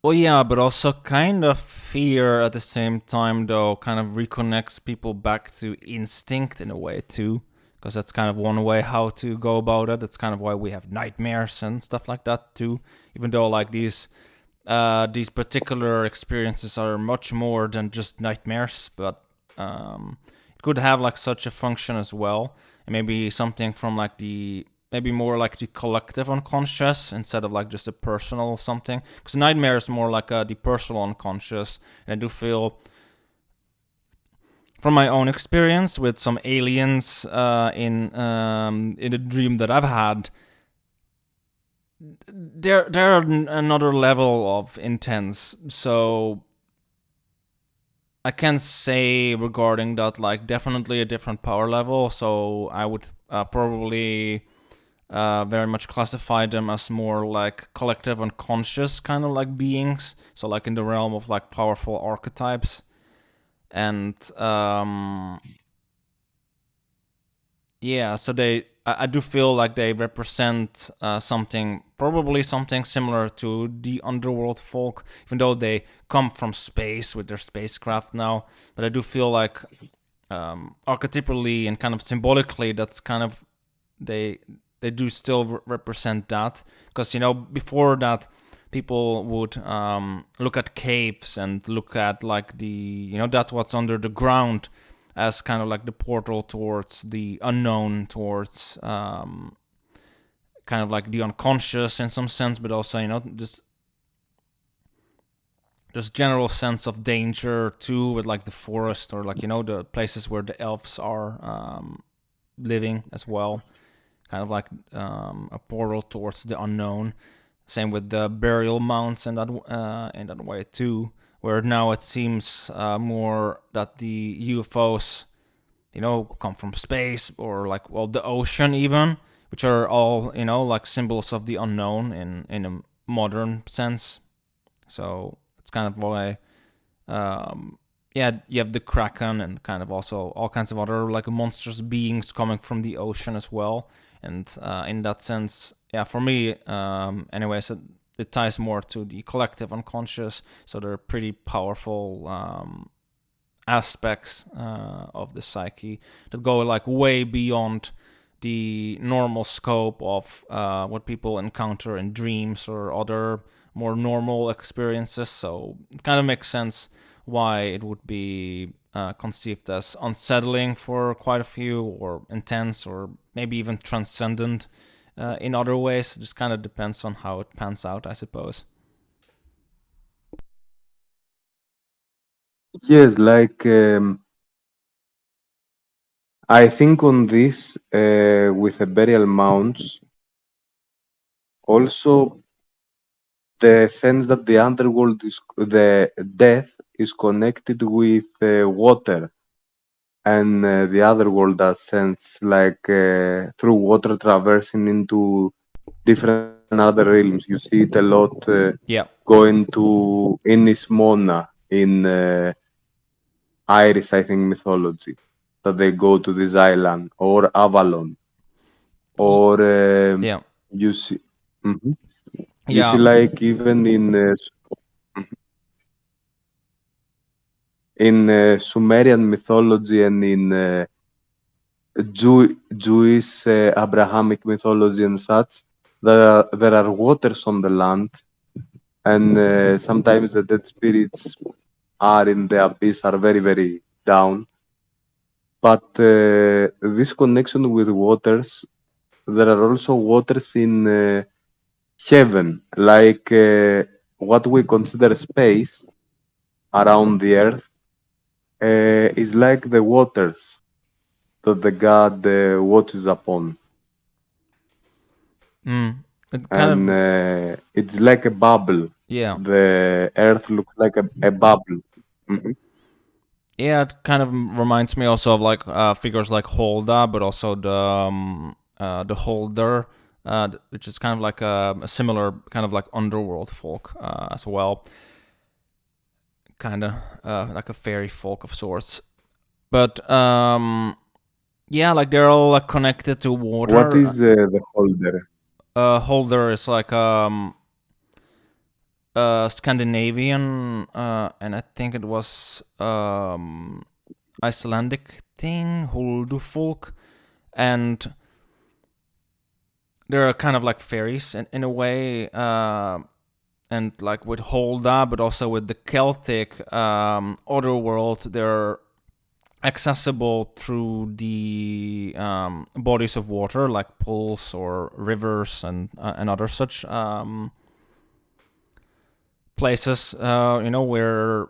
Well, yeah, but also kind of fear at the same time, though, kind of reconnects people back to instinct in a way, too. Because that's kind of one way how to go about it. That's kind of why we have nightmares and stuff like that, too. Even though, like, these particular experiences are much more than just nightmares, but it could have, like, such a function as well. And maybe something from, like, maybe more like the collective unconscious instead of like just a personal something, because nightmare is more like the personal unconscious. And I do feel from my own experience with some aliens in a dream that I've had, they're another level of intense. So I can say regarding that, like, definitely a different power level. So I would probably very much classify them as more like collective unconscious kind of like beings. So like in the realm of like powerful archetypes. And yeah, so I do feel like they represent something, probably something similar to the Underworld Folk, even though they come from space with their spacecraft now. But I do feel like archetypally and kind of symbolically, that's kind of they they do still represent that, because before that people would look at caves and look at like that's what's under the ground as kind of like the portal towards the unknown, towards kind of like the unconscious in some sense, but also this general sense of danger too, with like the forest, or like the places where the elves are living as well, kind of like a portal towards the unknown. Same with the burial mounds in that way too, where now it seems more that the UFOs, come from space, or like, well, the ocean even, which are all like symbols of the unknown in a modern sense. So it's kind of why yeah, you have the kraken and kind of also all kinds of other like monstrous beings coming from the ocean as well. And in that sense, yeah, for me, anyways, it ties more to the collective unconscious. So they're pretty powerful aspects of the psyche that go like way beyond the normal scope of what people encounter in dreams or other more normal experiences. So it kind of makes sense why it would be conceived as unsettling for quite a few, or intense, or maybe even transcendent in other ways. It just kind of depends on how it pans out, I suppose. Yes, like I think on this, with the burial mounds, also the sense that the underworld is, the death is connected with water, and the other world, that sense, like through water traversing into different other realms. You see it a lot Yeah. going to Innis Mona in Irish, I think, mythology, that they go to this island, or Avalon, Y- or yeah. you see, Mhm. You see, Yeah. like even in Sumerian mythology, and in Jewish Abrahamic mythology and such. There are waters on the land, and sometimes the dead spirits are in the abyss, are very, very down. But this connection with waters, there are also waters in heaven, like what we consider space around the earth, is like the waters that the god watches upon. Mm. It kind And of, it's like a bubble. yeah. The earth looks like a bubble. Mhm. Yeah, it kind of reminds me also of like figures like Holda, but also the Holder, which is kind of like a similar kind of like underworld folk as well, kind of like a fairy folk of sorts. But yeah, like they're all like connected to What water. is the holder? Holder is like Scandinavian, and I think it was Icelandic thing, Folk, and they're kind of like fairies in a way, and like with Holda, but also with the Celtic otherworld, they're accessible through the bodies of water, like pools or rivers and other such places, where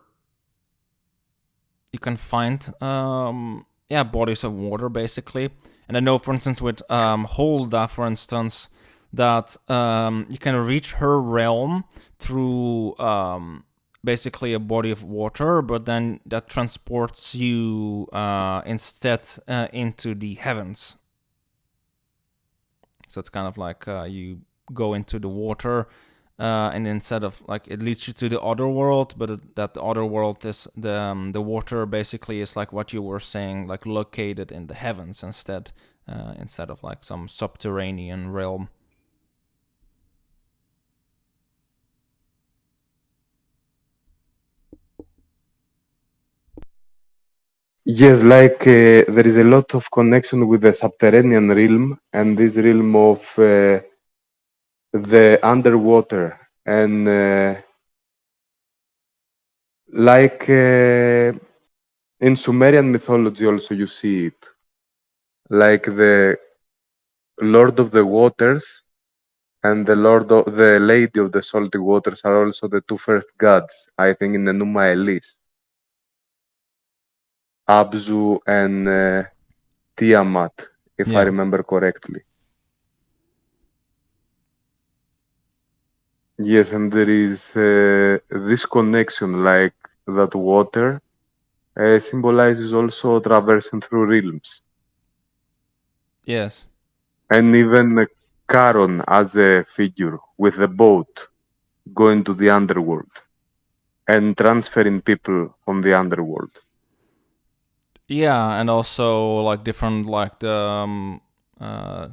you can find yeah, bodies of water basically. And I know, for instance, with Holda, for instance, that you can reach her realm through basically a body of water, but then that transports you instead into the heavens. So it's kind of like you go into the water, and instead of like it leads you to the other world, but that the other world is the water basically is like what you were saying, like located in the heavens instead of like some subterranean realm. Yes, like there is a lot of connection with the subterranean realm and this realm of the underwater. And like in Sumerian mythology, also you see it. Like the Lord of the Waters and the Lady of the Salty Waters are also the two first gods, I think, in the Numa Elis. Abzu and Tiamat, if I Yeah. remember correctly. Yes, and there is this connection, like that water symbolizes also traversing through realms. Yes. And even Charon as a figure with the boat going to the underworld and transferring people on the underworld. Yeah, and also like different like the uh,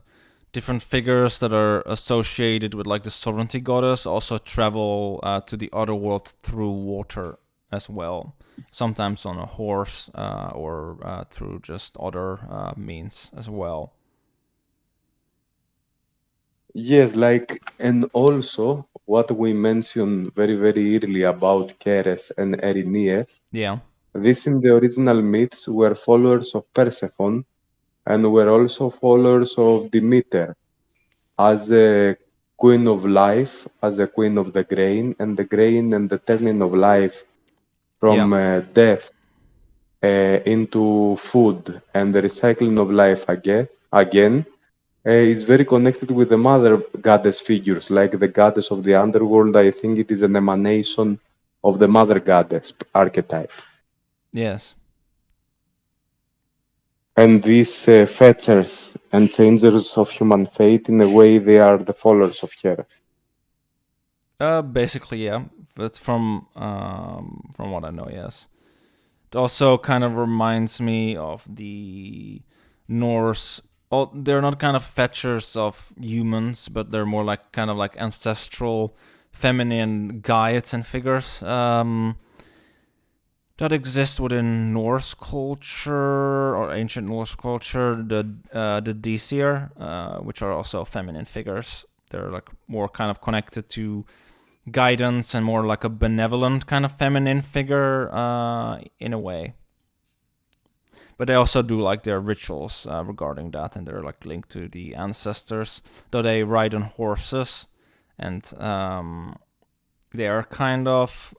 different figures that are associated with like the sovereignty goddess also travel to the other world through water as well. Sometimes on a horse or through just other means as well. Yes, like, and also what we mentioned very, very early about Keres and Erinies, Yeah. these in the original myths were followers of Persephone and were also followers of Demeter as a queen of life, as a queen of the grain, and the grain and the turning of life Yeah. from death into food and the recycling of life again is very connected with the mother goddess figures, like the goddess of the underworld. I think it is an emanation of the mother goddess archetype. Yes. And these fetchers and changers of human fate, in a way, they are the followers of her. Basically, yeah. That's from what I know. Yes. It also kind of reminds me of the Norse. Oh, they're not kind of fetchers of humans, but they're more like kind of like ancestral feminine guides and figures. that exists within Norse culture or ancient Norse culture, the Disir, which are also feminine figures. They're like more kind of connected to guidance and more like a benevolent kind of feminine figure in a way. But they also do like their rituals regarding that, and they're like linked to the ancestors. Though they ride on horses, and they are kind of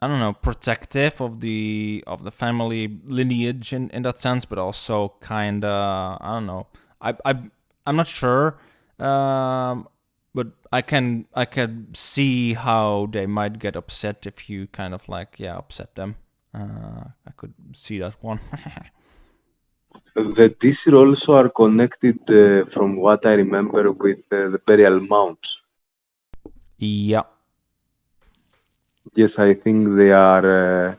I don't know, protective of the family lineage in that sense, but also kind of I don't know. I'm not sure, but I can see how they might get upset if you kind of like upset them. I could see that one. The Disir also are connected, from what I remember, with the burial mounds. Yeah. Yes, I think they are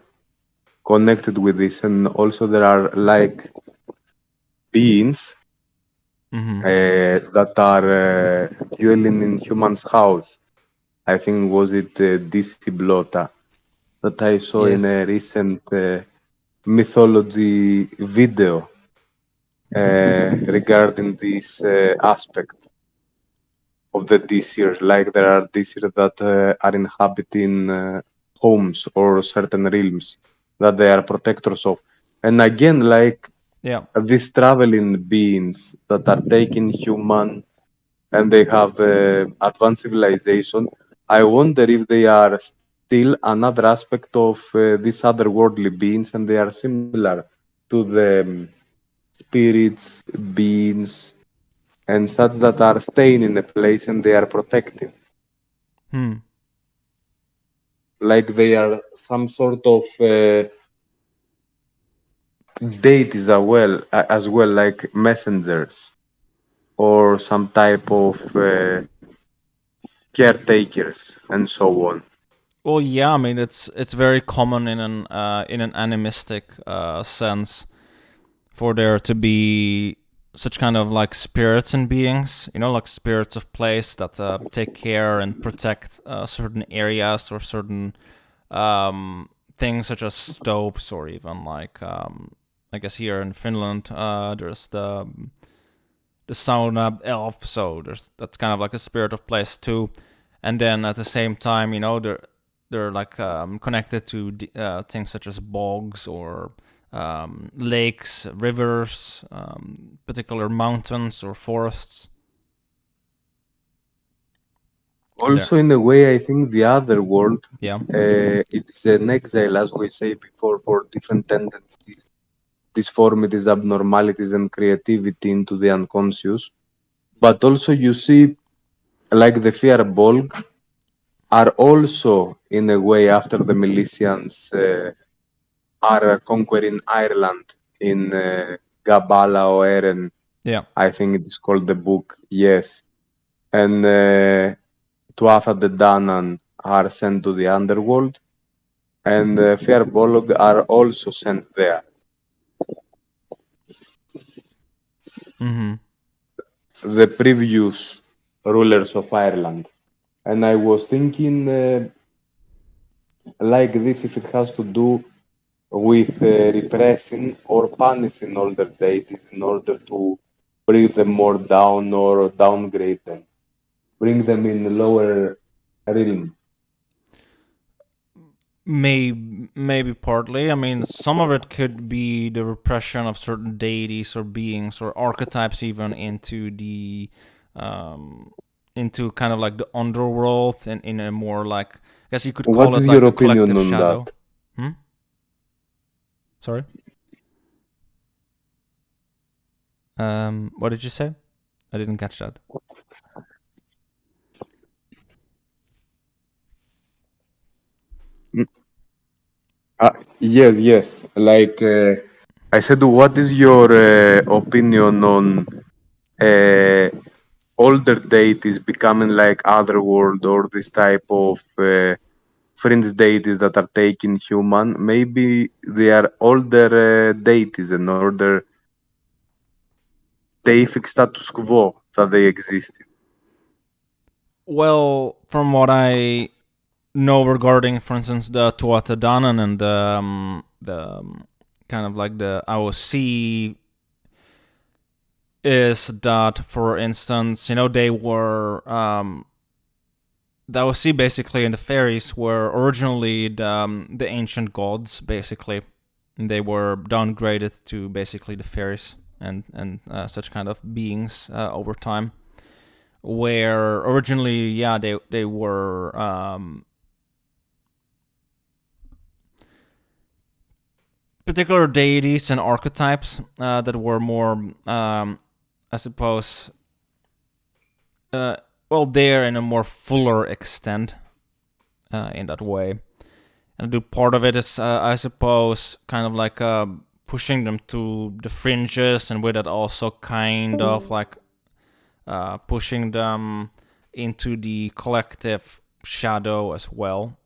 connected with this, and also there are like beings Mm-hmm. that are dwelling in humans' house. I think was it Blota that I saw in Yes. a recent mythology video regarding this aspect of the Disir. Like there are Disir that are inhabiting homes or certain realms that they are protectors of. And again, like Yeah. these traveling beings that are taking human and they have advanced civilization, I wonder if they are still another aspect of these otherworldly beings and they are similar to the spirits, beings, and such that are staying in a place and they are protecting. Hmm. Like they are some sort of deities as well, like messengers or some type of caretakers and so on. Well, yeah. I mean, it's very common in an animistic sense for there to be such kind of like spirits and beings, like spirits of place that take care and protect certain areas or certain things such as stoves, or even like I guess here in Finland there's the sauna elf, so that's kind of like a spirit of place too. And then at the same time, they're like connected to things such as bogs or lakes, rivers, particular mountains or forests. And there, Also, in a way, I think the other world, yeah, it's an exile, as we say before, for different tendencies, disformities, abnormalities, and creativity into the unconscious. But also, you see, like the Fierbolg, are also, in a way, after the Militians are conquering Ireland in Gabala or Erin, yeah. I think it is called the book, yes. And Tuatha De Danann are sent to the underworld, and Fierbolg are also sent there. Mm-hmm. The previous rulers of Ireland. And I was thinking, like this, if it has to do with repressing or punishing older deities in order to bring them more down or downgrade them, bring them in lower realm. Maybe partly. I mean, some of it could be the repression of certain deities or beings or archetypes, even um, into kind of like the underworld, and in a more like, I guess you could call What it is like your the opinion collective on shadow. that? Hmm. Sorry. What did you say? I didn't catch that. Mm, yes, yes. Like I said, what is your opinion on uh, older deities becoming like Otherworld or this type of fringe deities that are taking human? Maybe they are older deities in order deific status quo that they existed. Well, from what I know regarding, for instance, the Tuatadanan and the kind of like the AOC is that, for instance, they were the AOC basically and the fairies were originally the ancient gods basically. And they were downgraded to basically the fairies and such kind of beings over time. Where originally, yeah, they were particular deities and archetypes that were more, I suppose, uh, well, there in a more fuller extent in that way. And do part of it is, I suppose, kind of like pushing them to the fringes, and with it also kind of like pushing them into the collective shadow as well.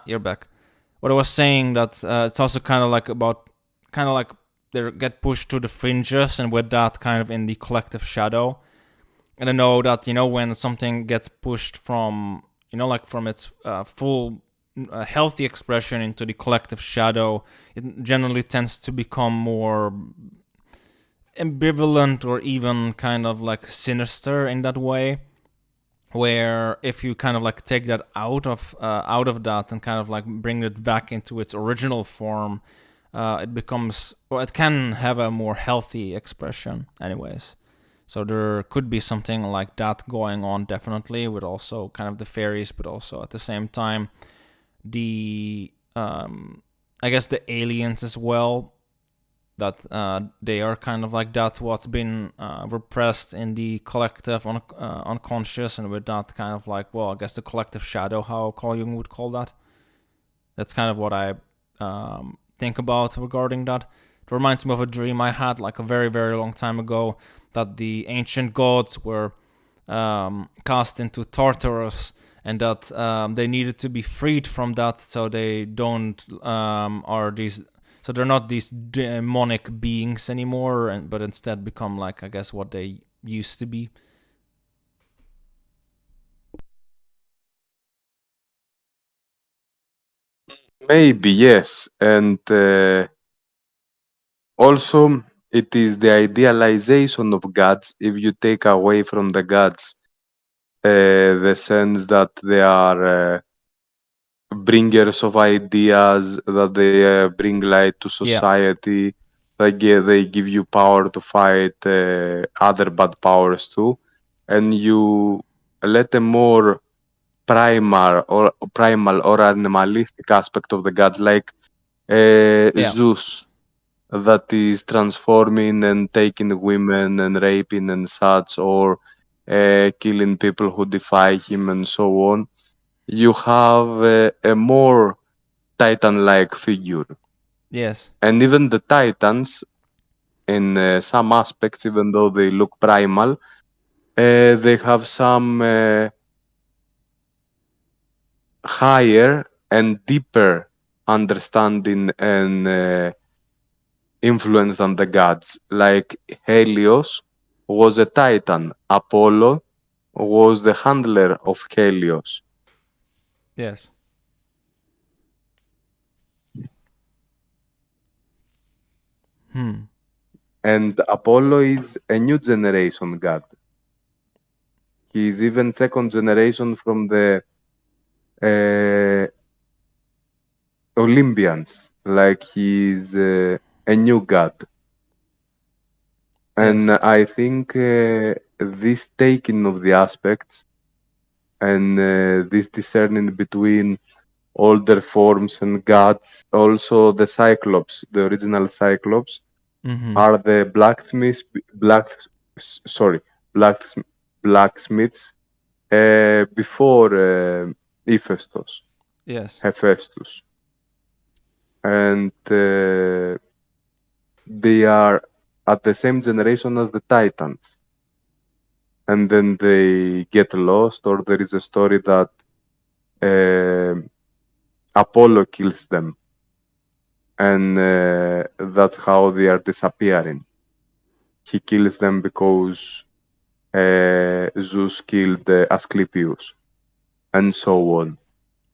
You're back. What I was saying that it's also kind of like about, kind of like they get pushed to the fringes, and with that kind of in the collective shadow. And I know that when something gets pushed from like from its full healthy expression into the collective shadow, it generally tends to become more ambivalent or even kind of like sinister in that way, where if you kind of like take that out of that and kind of like bring it back into its original form, it becomes, well, it can have a more healthy expression anyways. So there could be something like that going on, definitely, with also kind of the fairies, but also at the same time the I guess the aliens as well, that they are kind of like that what's been repressed in the collective unconscious, and with that kind of like, well, I guess the collective shadow, how Carl Jung would call that. That's kind of what I think about regarding that. It reminds me of a dream I had like a very, very long time ago, that the ancient gods were cast into Tartarus, and that they needed to be freed from that, so they don't are these, so they're not these demonic beings anymore, but instead become like, I guess, what they used to be. Maybe yes, and also it is the idealization of gods. If you take away from the gods the sense that they are bringers of ideas, that they bring light to Yeah. society, they give you power to fight other bad powers too, and you let a more primal or animalistic aspect of the gods, like Yeah. Zeus, that is transforming and taking women and raping and such, or killing people who defy him and so on. You have a more Titan-like figure. Yes. And even the Titans, in some aspects, even though they look primal, they have some higher and deeper understanding and influence than the gods. Like Helios was a Titan, Apollo was the handler of Helios. Yes. Hmm. And Apollo is a new generation god. He is even second generation from the uh, Olympians, like he's a new god. Yes. And I think this taking of the aspects and this discerning between older forms and gods, also the Cyclops, the original Cyclops, Mm-hmm. are the sorry, blacksmiths, blacksmiths before Hephaestus, Yes. Hephaestus, and they are at the same generation as the Titans. And then they get lost, or there is a story that uh, Apollo kills them, and that's how they are disappearing. He kills them because Zeus killed Asclepius, and so on.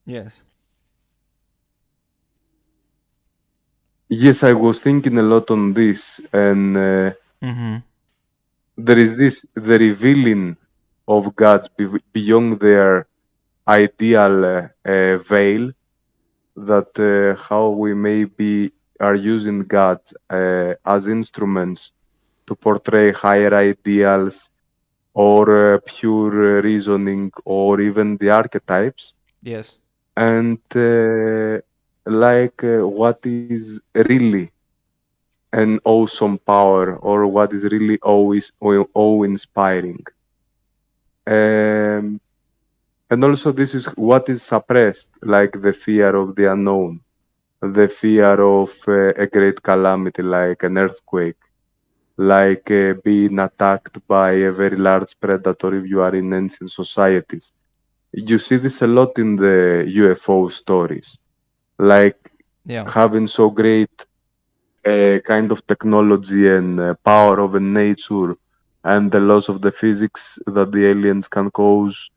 Yes. Yes, I was thinking a lot on this, and Mm-hmm. there is this the revealing of gods beyond their ideal veil, that how we maybe are using gods as instruments to portray higher ideals or pure reasoning or even the archetypes, Yes. and what is really an awesome power or what is really always awe-inspiring. Um, and also this is what is suppressed, like the fear of the unknown, the fear of a great calamity like an earthquake, like being attacked by a very large predator if you are in ancient societies. You see this a lot in the UFO stories, like Yeah. having so great kind of technology and power over nature and the laws of the physics that the aliens can cause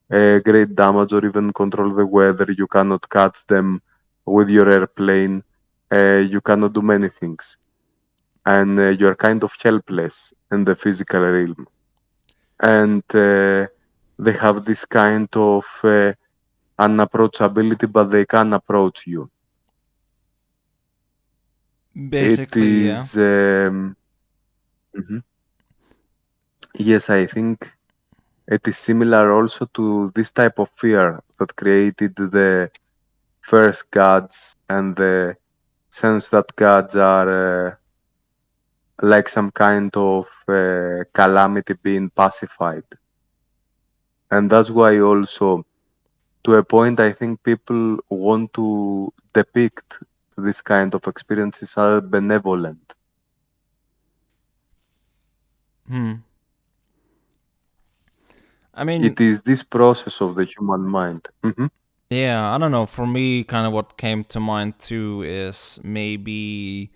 great damage or even control the weather. You cannot catch them with your airplane. You cannot do many things. And you are kind of helpless in the physical realm. And they have this kind of unapproachability, but they can approach you. It Basically, yeah. is, mhm. Yes, I think it is similar also to this type of fear that created the first gods and the sense that gods are like some kind of calamity being pacified. And that's why also, to a point, I think people want to depict this kind of experiences as benevolent. Hmm. I mean, It is this process of the human mind. Mhm. yeah, I don't know. For me, kind of what came to mind too is maybe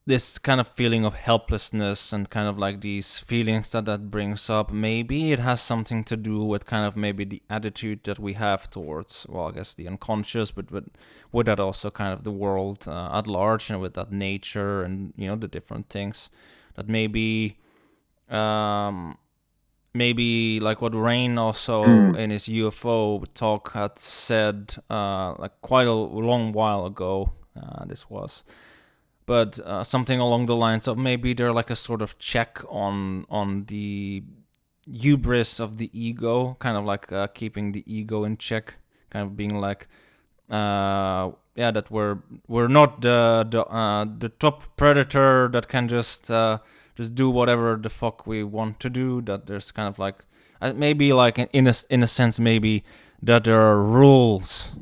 this kind of feeling of helplessness and kind of like these feelings that that brings up. Maybe it has something to do with kind of maybe the attitude that we have towards, well, I guess the unconscious, but with that also kind of the world at large, and with that nature and the different things that um maybe like what Rain also Mm. in his UFO talk had said like quite a long while ago. This was, but something along the lines of maybe they're like a sort of check on the hubris of the ego, kind of like keeping the ego in check, kind of being like, yeah, that we're not the top predator that can just do whatever the fuck we want to do. That there's kind of like maybe like in a sense maybe that there are rules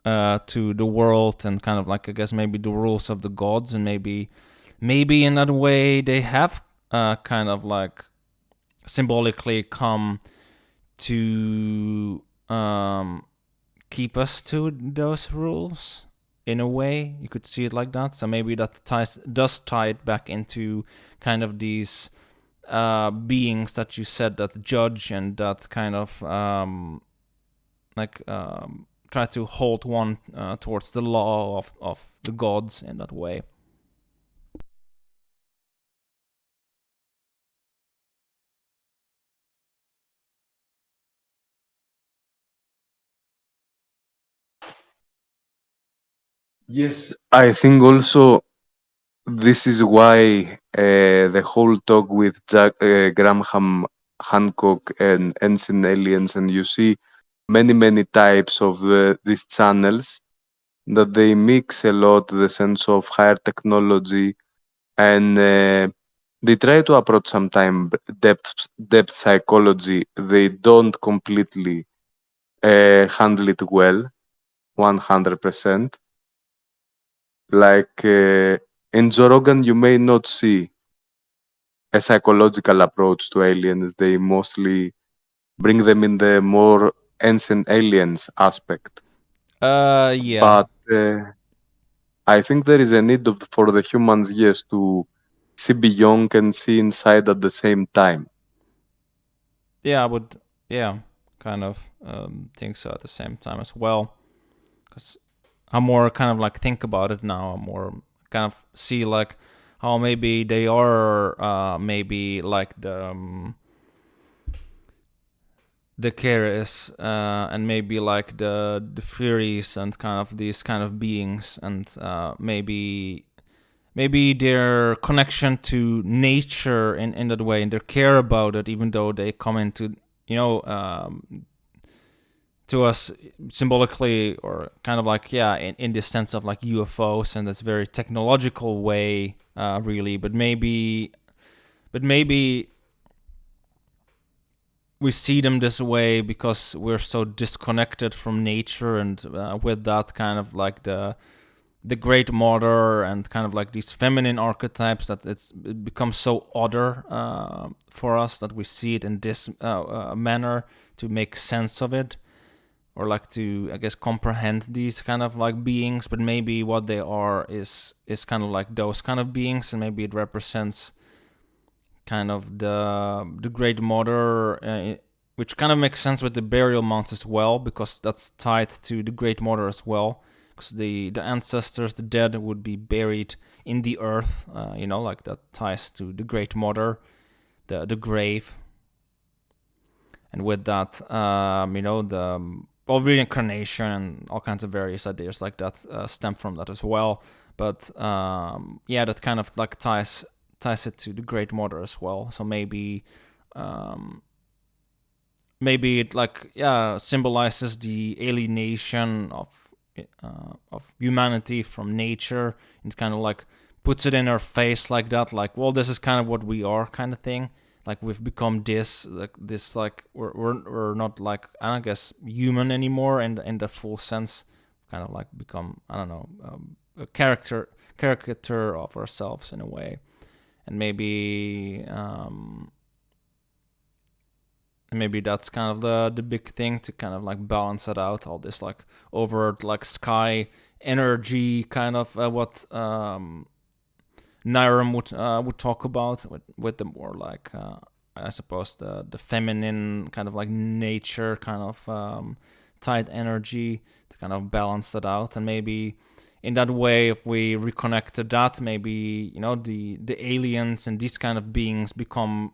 to the world, and kind of like I guess maybe the rules of the gods, and maybe in that way they have kind of like symbolically come to keep us to those rules. In a way, you could see it like that. So maybe that does tie it back into kind of these beings that you said that judge and that kind of like try to hold one towards the law of the gods in that way. Yes, I think also this is why the whole talk with Graham Hancock and Ancient Aliens, and you see many types of these channels, that they mix a lot the sense of higher technology, and they try to approach sometime depth psychology. They don't completely handle it well, 100%. Like in Jorogan, you may not see a psychological approach to aliens. They mostly bring them in the more ancient aliens aspect. Yeah. But I think there is a need for the humans, yes, to see beyond and see inside at the same time. yeah, I would, yeah, kind of think so at the same time as well. Because I more kind of like think about it now. I more kind of see like how maybe they are maybe like the Keres and maybe like the fairies and kind of these kind of beings and maybe their connection to nature in that way and their care about it, even though they come into you know to us symbolically or kind of like yeah in the sense of like UFOs and this very technological way really, but maybe we see them this way because we're so disconnected from nature and with that kind of like the great mother and kind of like these feminine archetypes that it becomes so other for us that we see it in this manner to make sense of it or like to I guess comprehend these kind of like beings, but maybe what they are is kind of like those kind of beings and maybe it represents kind of the great mother which kind of makes sense with the burial mounds as well because that's tied to the great mother as well because the ancestors, the dead, would be buried in the earth. Like that ties to the Great Mother, the grave, and with that, the reincarnation and all kinds of various ideas like that stem from that as well. But yeah, that kind of like ties it to the Great Mother as well. So um, maybe it like yeah symbolizes the alienation of humanity from nature and kind of like puts it in our face like that, like well this is kind of what we are kind of thing, like we've become this like we're not like I don't guess human anymore in the full sense, kind of like become I don't know a caricature of ourselves in a way, and maybe that's kind of the big thing to kind of like balance it out, all this like overt like sky energy kind of what Nairam would talk about with the more like I suppose the feminine kind of like nature kind of tight energy to kind of balance that out, and maybe in that way if we reconnect to that, maybe the aliens and these kind of beings become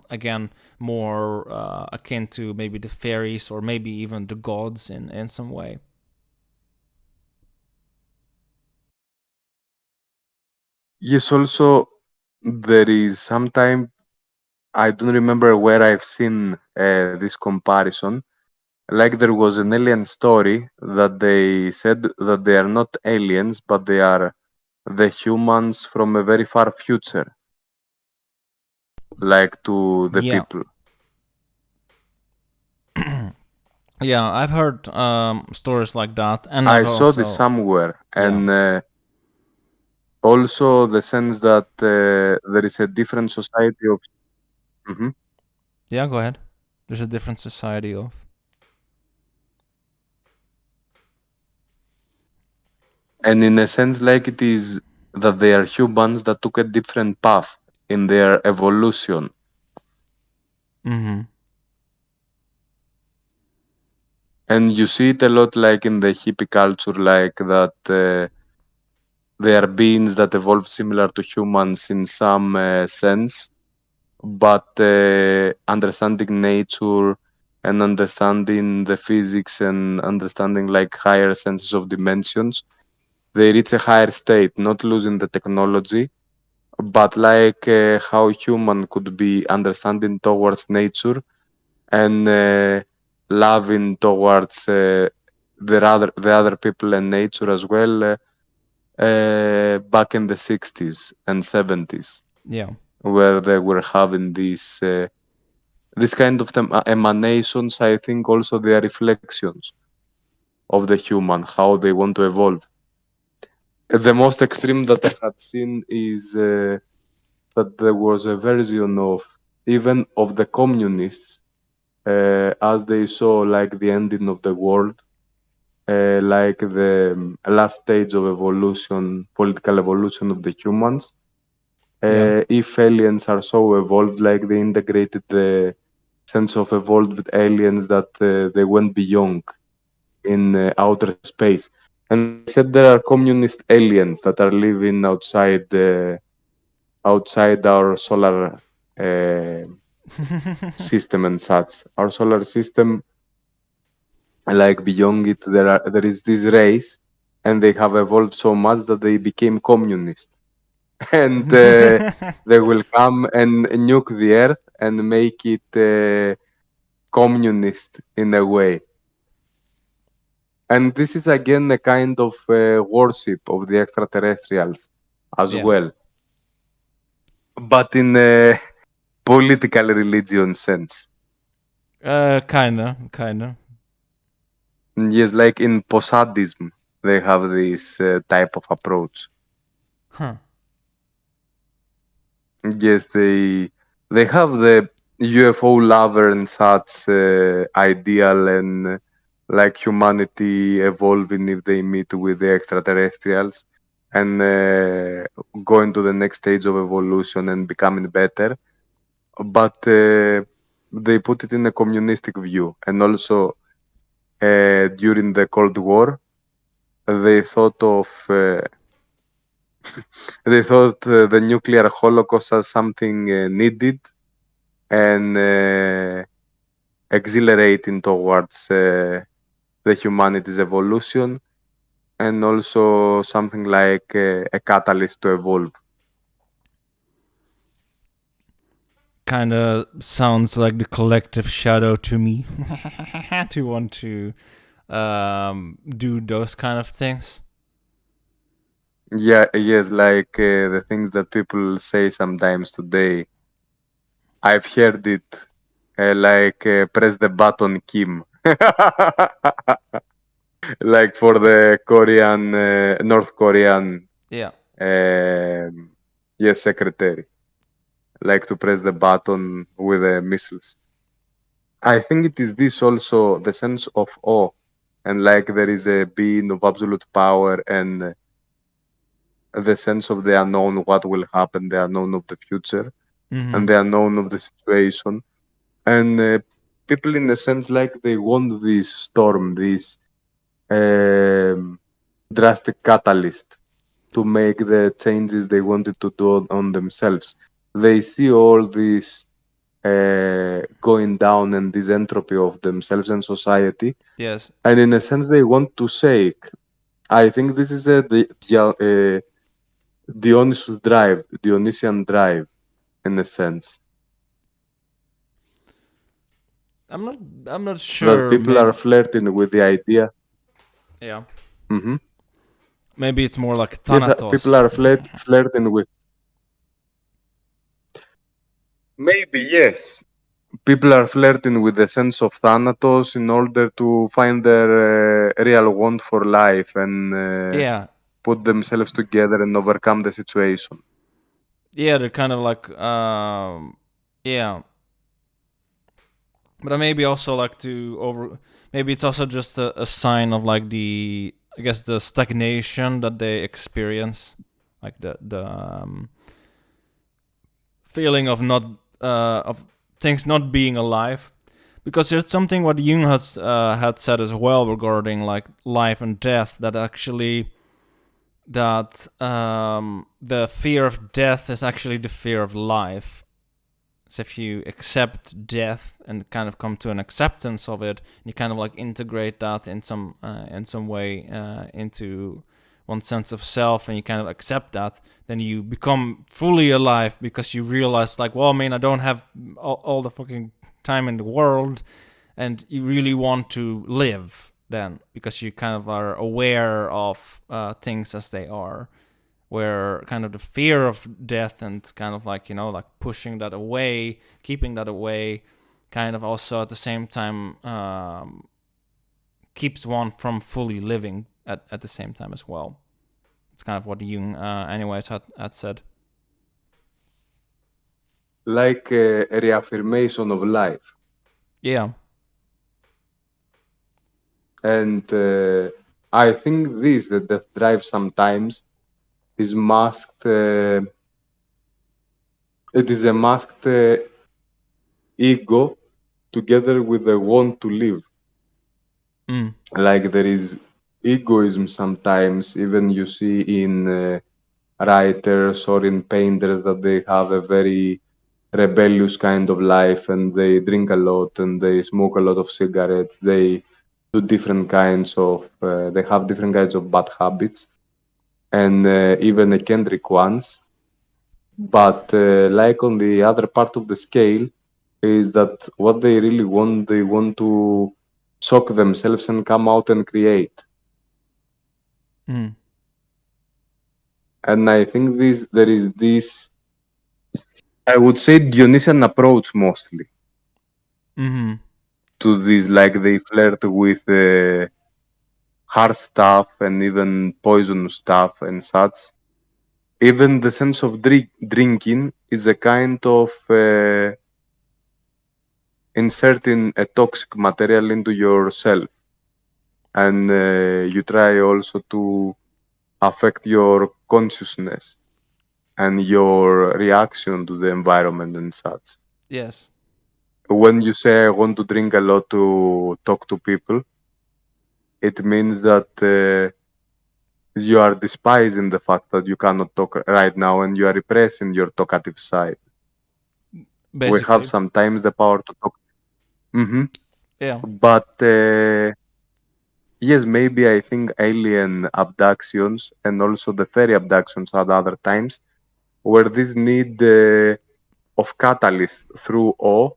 again more akin to maybe the fairies or maybe even the gods in some way. Yes, also there is sometime I don't remember where I've seen this comparison. Like there was an alien story that they said that they are not aliens, but they are the humans from a very far future, like to the Yeah. people. Yeah, I've heard stories like that, and I I've saw this also somewhere, yeah. and also the sense that there is a different society of. Mhm. Yeah, go ahead. There's a different society of. And in a sense, like it is that they are humans that took a different path in their evolution. Mm-hmm. And you see it a lot like in the hippie culture, like that they are beings that evolve similar to humans in some sense, but understanding nature and understanding the physics and understanding like higher senses of dimensions, they reach a higher state, not losing the technology, but like how human could be understanding towards nature and loving towards the other people and nature as well back in the 60s and 70s, Yeah. where they were having this kind of emanations. I think also they are reflections of the human, how they want to evolve. The most extreme that I had seen is that there was a version of even of the communists as they saw like the ending of the world, like the last stage of evolution, political evolution of the humans. Yeah. If aliens are so evolved, like they integrated the sense of evolved aliens that they went beyond in outer space. And they said there are communist aliens that are living outside our solar uh, system and such. Our solar system, like beyond it, there is this race, and they have evolved so much that they became communist, and they will come and nuke the earth and make it communist in a way. And this is again a kind of worship of the extraterrestrials as Yeah. well, but in a political religion sense. Kinda. Yes, like in Posadism, they have this type of approach. Huh. Yes, they have the UFO lover and such ideal and like humanity evolving if they meet with the extraterrestrials and going to the next stage of evolution and becoming better. But they put it in a communistic view, and also during the Cold War, they thought of the nuclear holocaust as something needed and exhilarating towards the humanity's evolution, and also something like a catalyst to evolve. Kinda sounds like the collective shadow to me. To want to do those kind of things. Yeah, yes, like the things that people say sometimes today. I've heard it like press the button, Kim. Like for the Korean, North Korean, Yeah. um, yes, secretary. Like to press the button with the missiles. I think it is this also the sense of awe, and like there is a being of absolute power, and the sense of the unknown, what will happen, the unknown of the future, Mm-hmm. and the unknown of the situation. And people, in a sense, like they want this storm, this um, drastic catalyst to make the changes they wanted to do on themselves. They see all this going down and this entropy of themselves and society, Yes. and in a sense, they want to shake. I think this is a Dionysian drive, in a sense, I'm not. I'm not that sure. people are Maybe. flirting with the idea. Yeah. Hmm. Maybe it's more like Yes, people Thanatos. are flirting with. Maybe yes, people are flirting with the sense of Thanatos in order to find their real want for life and Yeah. put themselves together and overcome the situation. Yeah. They're kind of like. Yeah. But I maybe also like to over. Maybe it's also just a sign of like the. I guess the stagnation that they experience, like the feeling of not of things not being alive, because there's something what Jung has had said as well regarding like life and death, that actually that the fear of death is actually the fear of life. So if you accept death and kind of come to an acceptance of it, you kind of like integrate that in some way into one sense of self, and you kind of accept that, then you become fully alive because you realize like, well, I mean, I don't have all the fucking time in the world, and you really want to live then because you kind of are aware of things as they are, where kind of the fear of death and kind of like, like pushing that away, keeping that away, kind of also at the same time keeps one from fully living at the same time as well. It's kind of what Jung anyways had said. Like a reaffirmation of life. Yeah. And I think this, the death drive sometimes is masked, it is a masked ego together with the want to live. Mm. Like there is egoism sometimes, even you see in writers or in painters that they have a very rebellious kind of life and they drink a lot and they smoke a lot of cigarettes. They do different kinds of, they have different kinds of bad habits and even eccentric ones. But like on the other part of the scale is that what they want to shock themselves and come out and create. Mm. And I think there is this, I would say, Dionysian approach mostly Mm-hmm. to this, like they flirt with hard stuff and even poisonous stuff and such. Even the sense of drinking is a kind of inserting a toxic material into yourself, and you try also to affect your consciousness and your reaction to the environment and such. Yes. When you say I want to drink a lot to talk to people, it means that you are despising the fact that you cannot talk right now and you are repressing your talkative side. We have Basically. sometimes the power to talk. Hmm. Yeah. But yes, maybe I think alien abductions and also the fairy abductions at other times where this need of catalyst through awe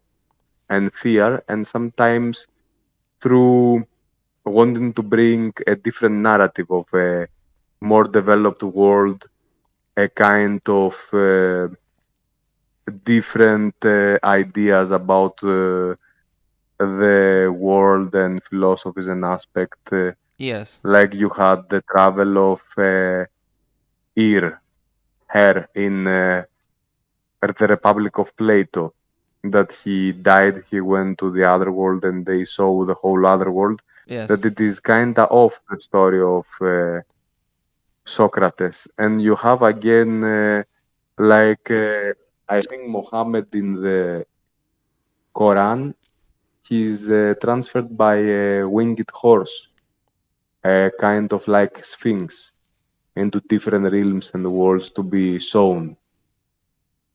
and fear and sometimes through wanting to bring a different narrative of a more developed world, a kind of different ideas about the world and philosophies and aspect. Yes. Like you had the travel of Ir, her in the Republic of Plato, that he died, he went to the other world and they saw the whole other world. Yes. That it is kinda off the story of Socrates. And you have again, like, I think Mohammed in the Quran, he's transferred by a winged horse, a kind of like sphinx, into different realms and worlds to be shown.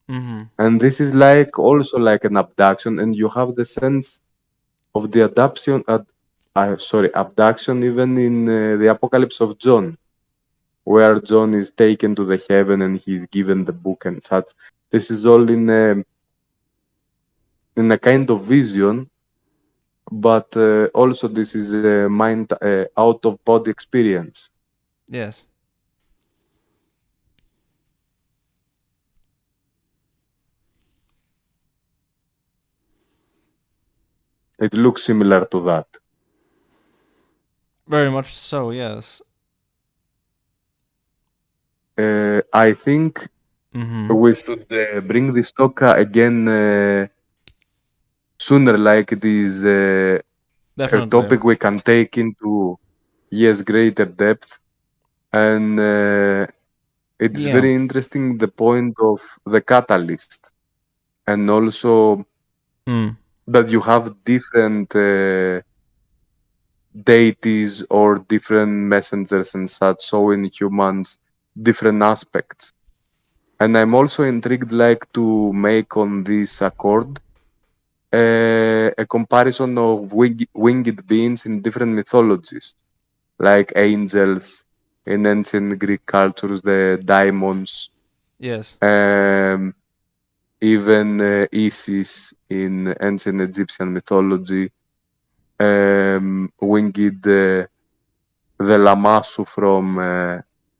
Mm-hmm. And this is like also like an abduction, and you have the sense of the abduction even in the Apocalypse of John, where John is taken to the heaven and he's given the book and such. This is all in a kind of vision, but also this is a mind out of body experience. Yes. It looks similar to that. Very much so. Yes. I think Mm-hmm. we should bring this talk again sooner, like it is a Definitely. topic we can take into yes greater depth, and it's Yeah. very interesting the point of the catalyst, and also Mm. that you have different deities or different messengers and such showing humans different aspects. And I'm also intrigued like to make on this accord a comparison of winged beings in different mythologies, like angels in ancient Greek cultures, the daimons, Yes. um, even Isis in ancient Egyptian mythology, winged the Lamassu from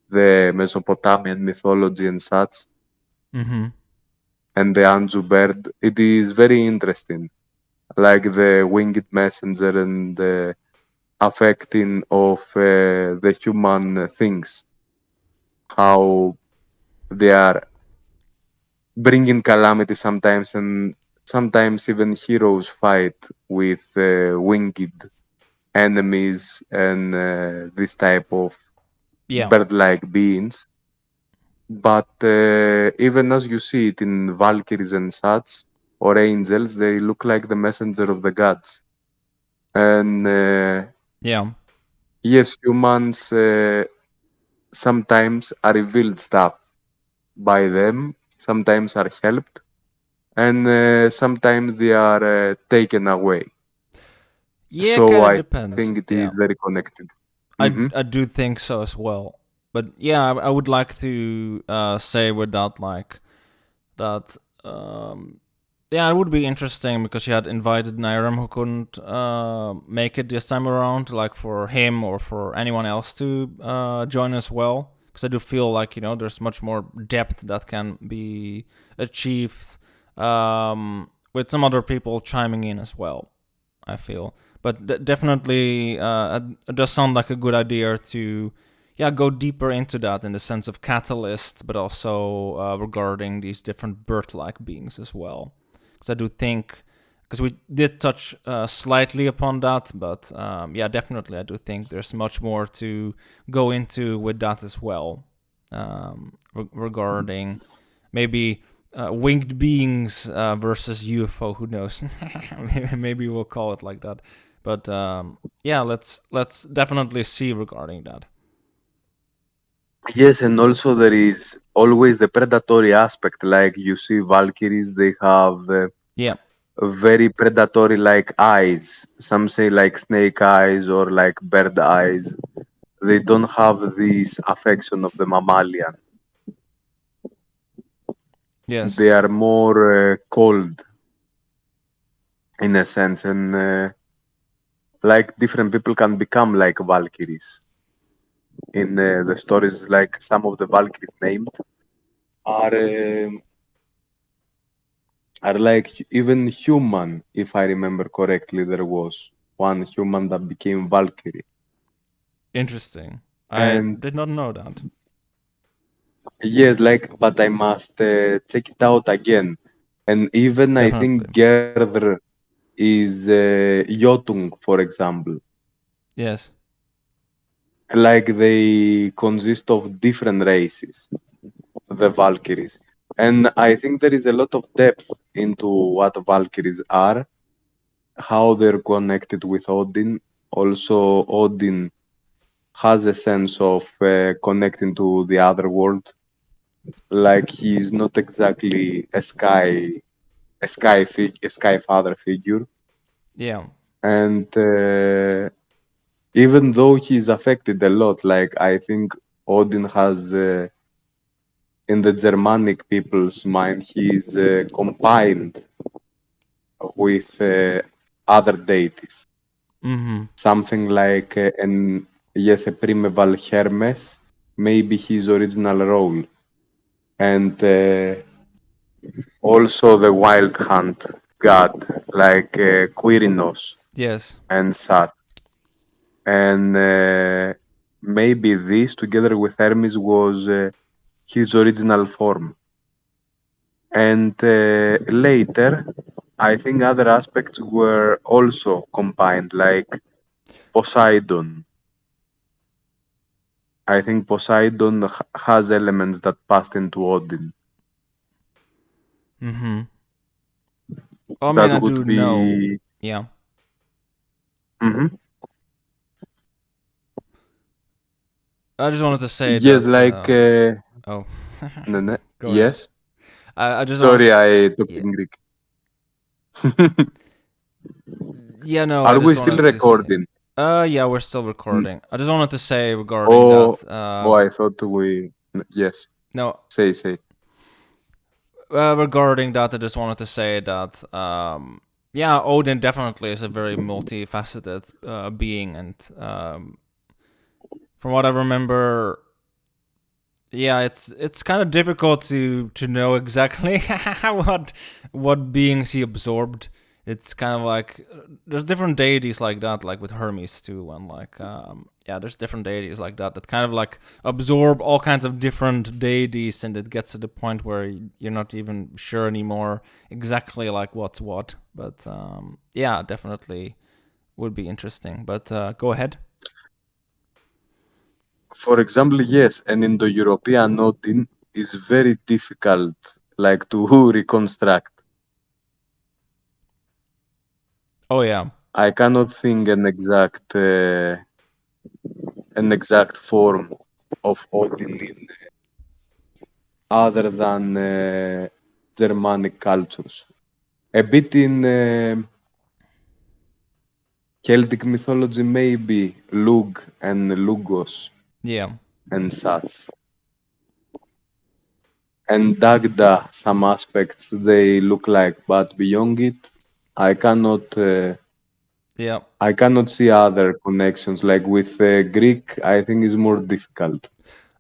the Mesopotamian mythology and such, Mm-hmm. and the Anju bird. It is very interesting, like the winged messenger and the affecting of the human things, how they are bringing calamity sometimes, and sometimes even heroes fight with winged enemies and this type of Yeah. bird-like beings. But even as you see it in Valkyries and such, or angels. They look like the messenger of the gods. And Yeah. yes, humans sometimes are revealed stuff by them, sometimes are helped, and sometimes they are taken away. Yeah, So kind of I depends. think it Yeah. is very connected. I Mm-hmm. I do think so as well. But yeah, I would like to say with that, like that. Yeah, it would be interesting because she had invited Nairam who couldn't make it this time around, like for him or for anyone else to join as well. Because I do feel like there's much more depth that can be achieved with some other people chiming in as well. I feel, but definitely, it does sound like a good idea to, yeah, go deeper into that in the sense of catalyst, but also regarding these different bird-like beings as well. Because I do think, because we did touch slightly upon that, but yeah, definitely, I do think there's much more to go into with that as well, regarding maybe winged beings versus UFO. Who knows? Maybe we'll call it like that. But yeah, let's definitely see regarding that. Yes, and also there is always the predatory aspect. Like you see, Valkyries, they have Yeah. very predatory like eyes. Some say like snake eyes or like bird eyes. They don't have this affection of the mammalian. Yes. They are more cold in a sense, and like different people can become like Valkyries. In the stories, like some of the Valkyries named are are like even human. If I remember correctly, there was one human that became Valkyrie. Interesting. I And did not know that. yes, like, but I must check it out again. And even I Definitely. think Gerdr is Jotun, for example. Yes. Like they consist of different races, the Valkyries. And I think there is a lot of depth into what Valkyries are, how they're connected with Odin. Also, Odin has a sense of connecting to the other world. Like he's not exactly a sky father figure, Yeah. and even though he's affected a lot, like I think Odin has in the Germanic people's mind, he's combined with other deities, Mm-hmm. something like an yes, a primeval Hermes, maybe his original role, and also the wild hunt god like Quirinus Yes. and such. And maybe this, together with Hermes, was his original form. And later, I think other aspects were also combined, like Poseidon. I think Poseidon has elements that passed into Odin. Mm-hmm. I mean, That I do would know. be. Yeah. Mhm. I just wanted to say Yes, that. like. Oh, No, no, go ahead. yes. I just wanted. Sorry, I talked Yeah. in Greek. Yeah. No, I Are we just still wanted to say. recording? Yeah, we're still Mm. recording. I just wanted to say regarding Oh, that. oh, I thought we. Yes, No, say. regarding that, I just wanted to say that. Yeah, Odin definitely is a very multifaceted being, and from what I remember, yeah, it's kind of difficult to know exactly what beings he absorbed. It's kind of like there's different deities like that, like with Hermes too, and like yeah, there's different deities like that that kind of like absorb all kinds of different deities, and it gets to the point where you're not even sure anymore exactly like what's what. But yeah, definitely would be interesting. But go ahead. For example, yes, an Indo-European Odin is very difficult, like to reconstruct. Oh yeah. I cannot think an exact form of Odin in other than Germanic cultures. A bit in Celtic mythology, maybe Lug and Lugos Yeah. and such. And Dagda, some aspects they look like, but beyond it, I cannot. Yeah. I cannot see other connections. Like with Greek, I think is more difficult.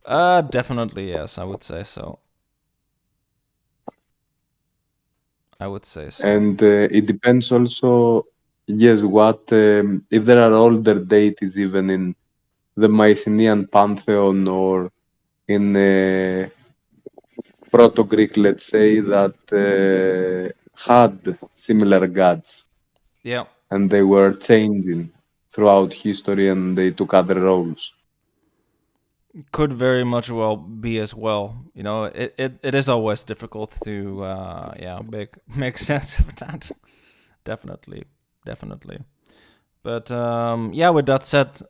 Definitely yes, I would say so. I would say so. And it depends also, yes, what if there are older deities even in the Mycenaean pantheon or in Proto-Greek, let's say, that had similar gods Yeah. and they were changing throughout history and they took other roles. Could very much well be as well. You know, it is always difficult to yeah, make sense of that. Definitely. Definitely. But yeah, with that said,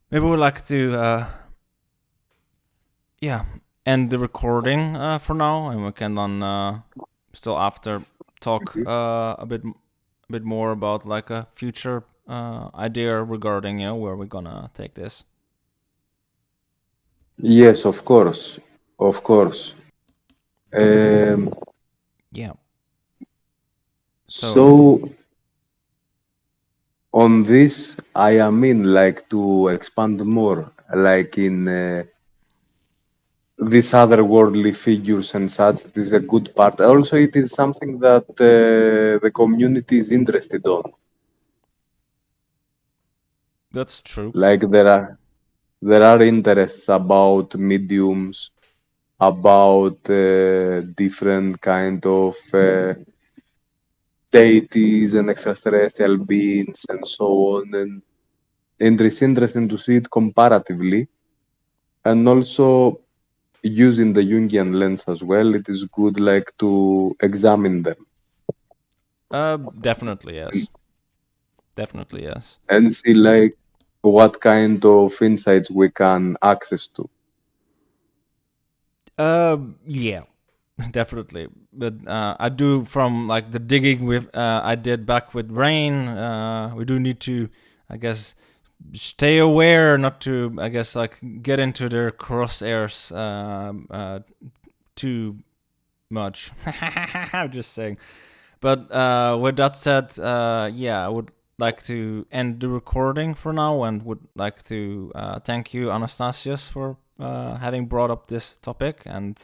maybe we'd like to yeah, end the recording for now, and we can then still after talk a bit more about like a future idea regarding where we're gonna take this. Yes, of course. Of course. Um, Yeah. So so on this, I am in like to expand more, like in these otherworldly figures and such. It is a good part. Also, it is something that the community is interested on. that's true. Like there are interests about mediums, about different kind of deities and extraterrestrial beings and so on. And it is interesting to see it comparatively and also using the Jungian lens as well. It is good like to examine them Definitely yes. Definitely yes. and see like what kind of insights we can access to. Yeah, definitely. But I do from like the digging with I did back with rain. We do need to, I guess, stay aware not to, I guess, like get into their crosshairs too much. I'm just saying. But with that said, yeah, I would like to end the recording for now and would like to thank you, Anastasios, for having brought up this topic. And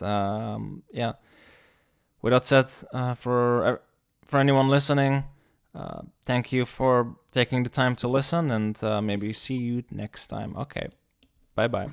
yeah, with that said, for anyone listening, thank you for taking the time to listen, and maybe see you next time. Okay, bye bye.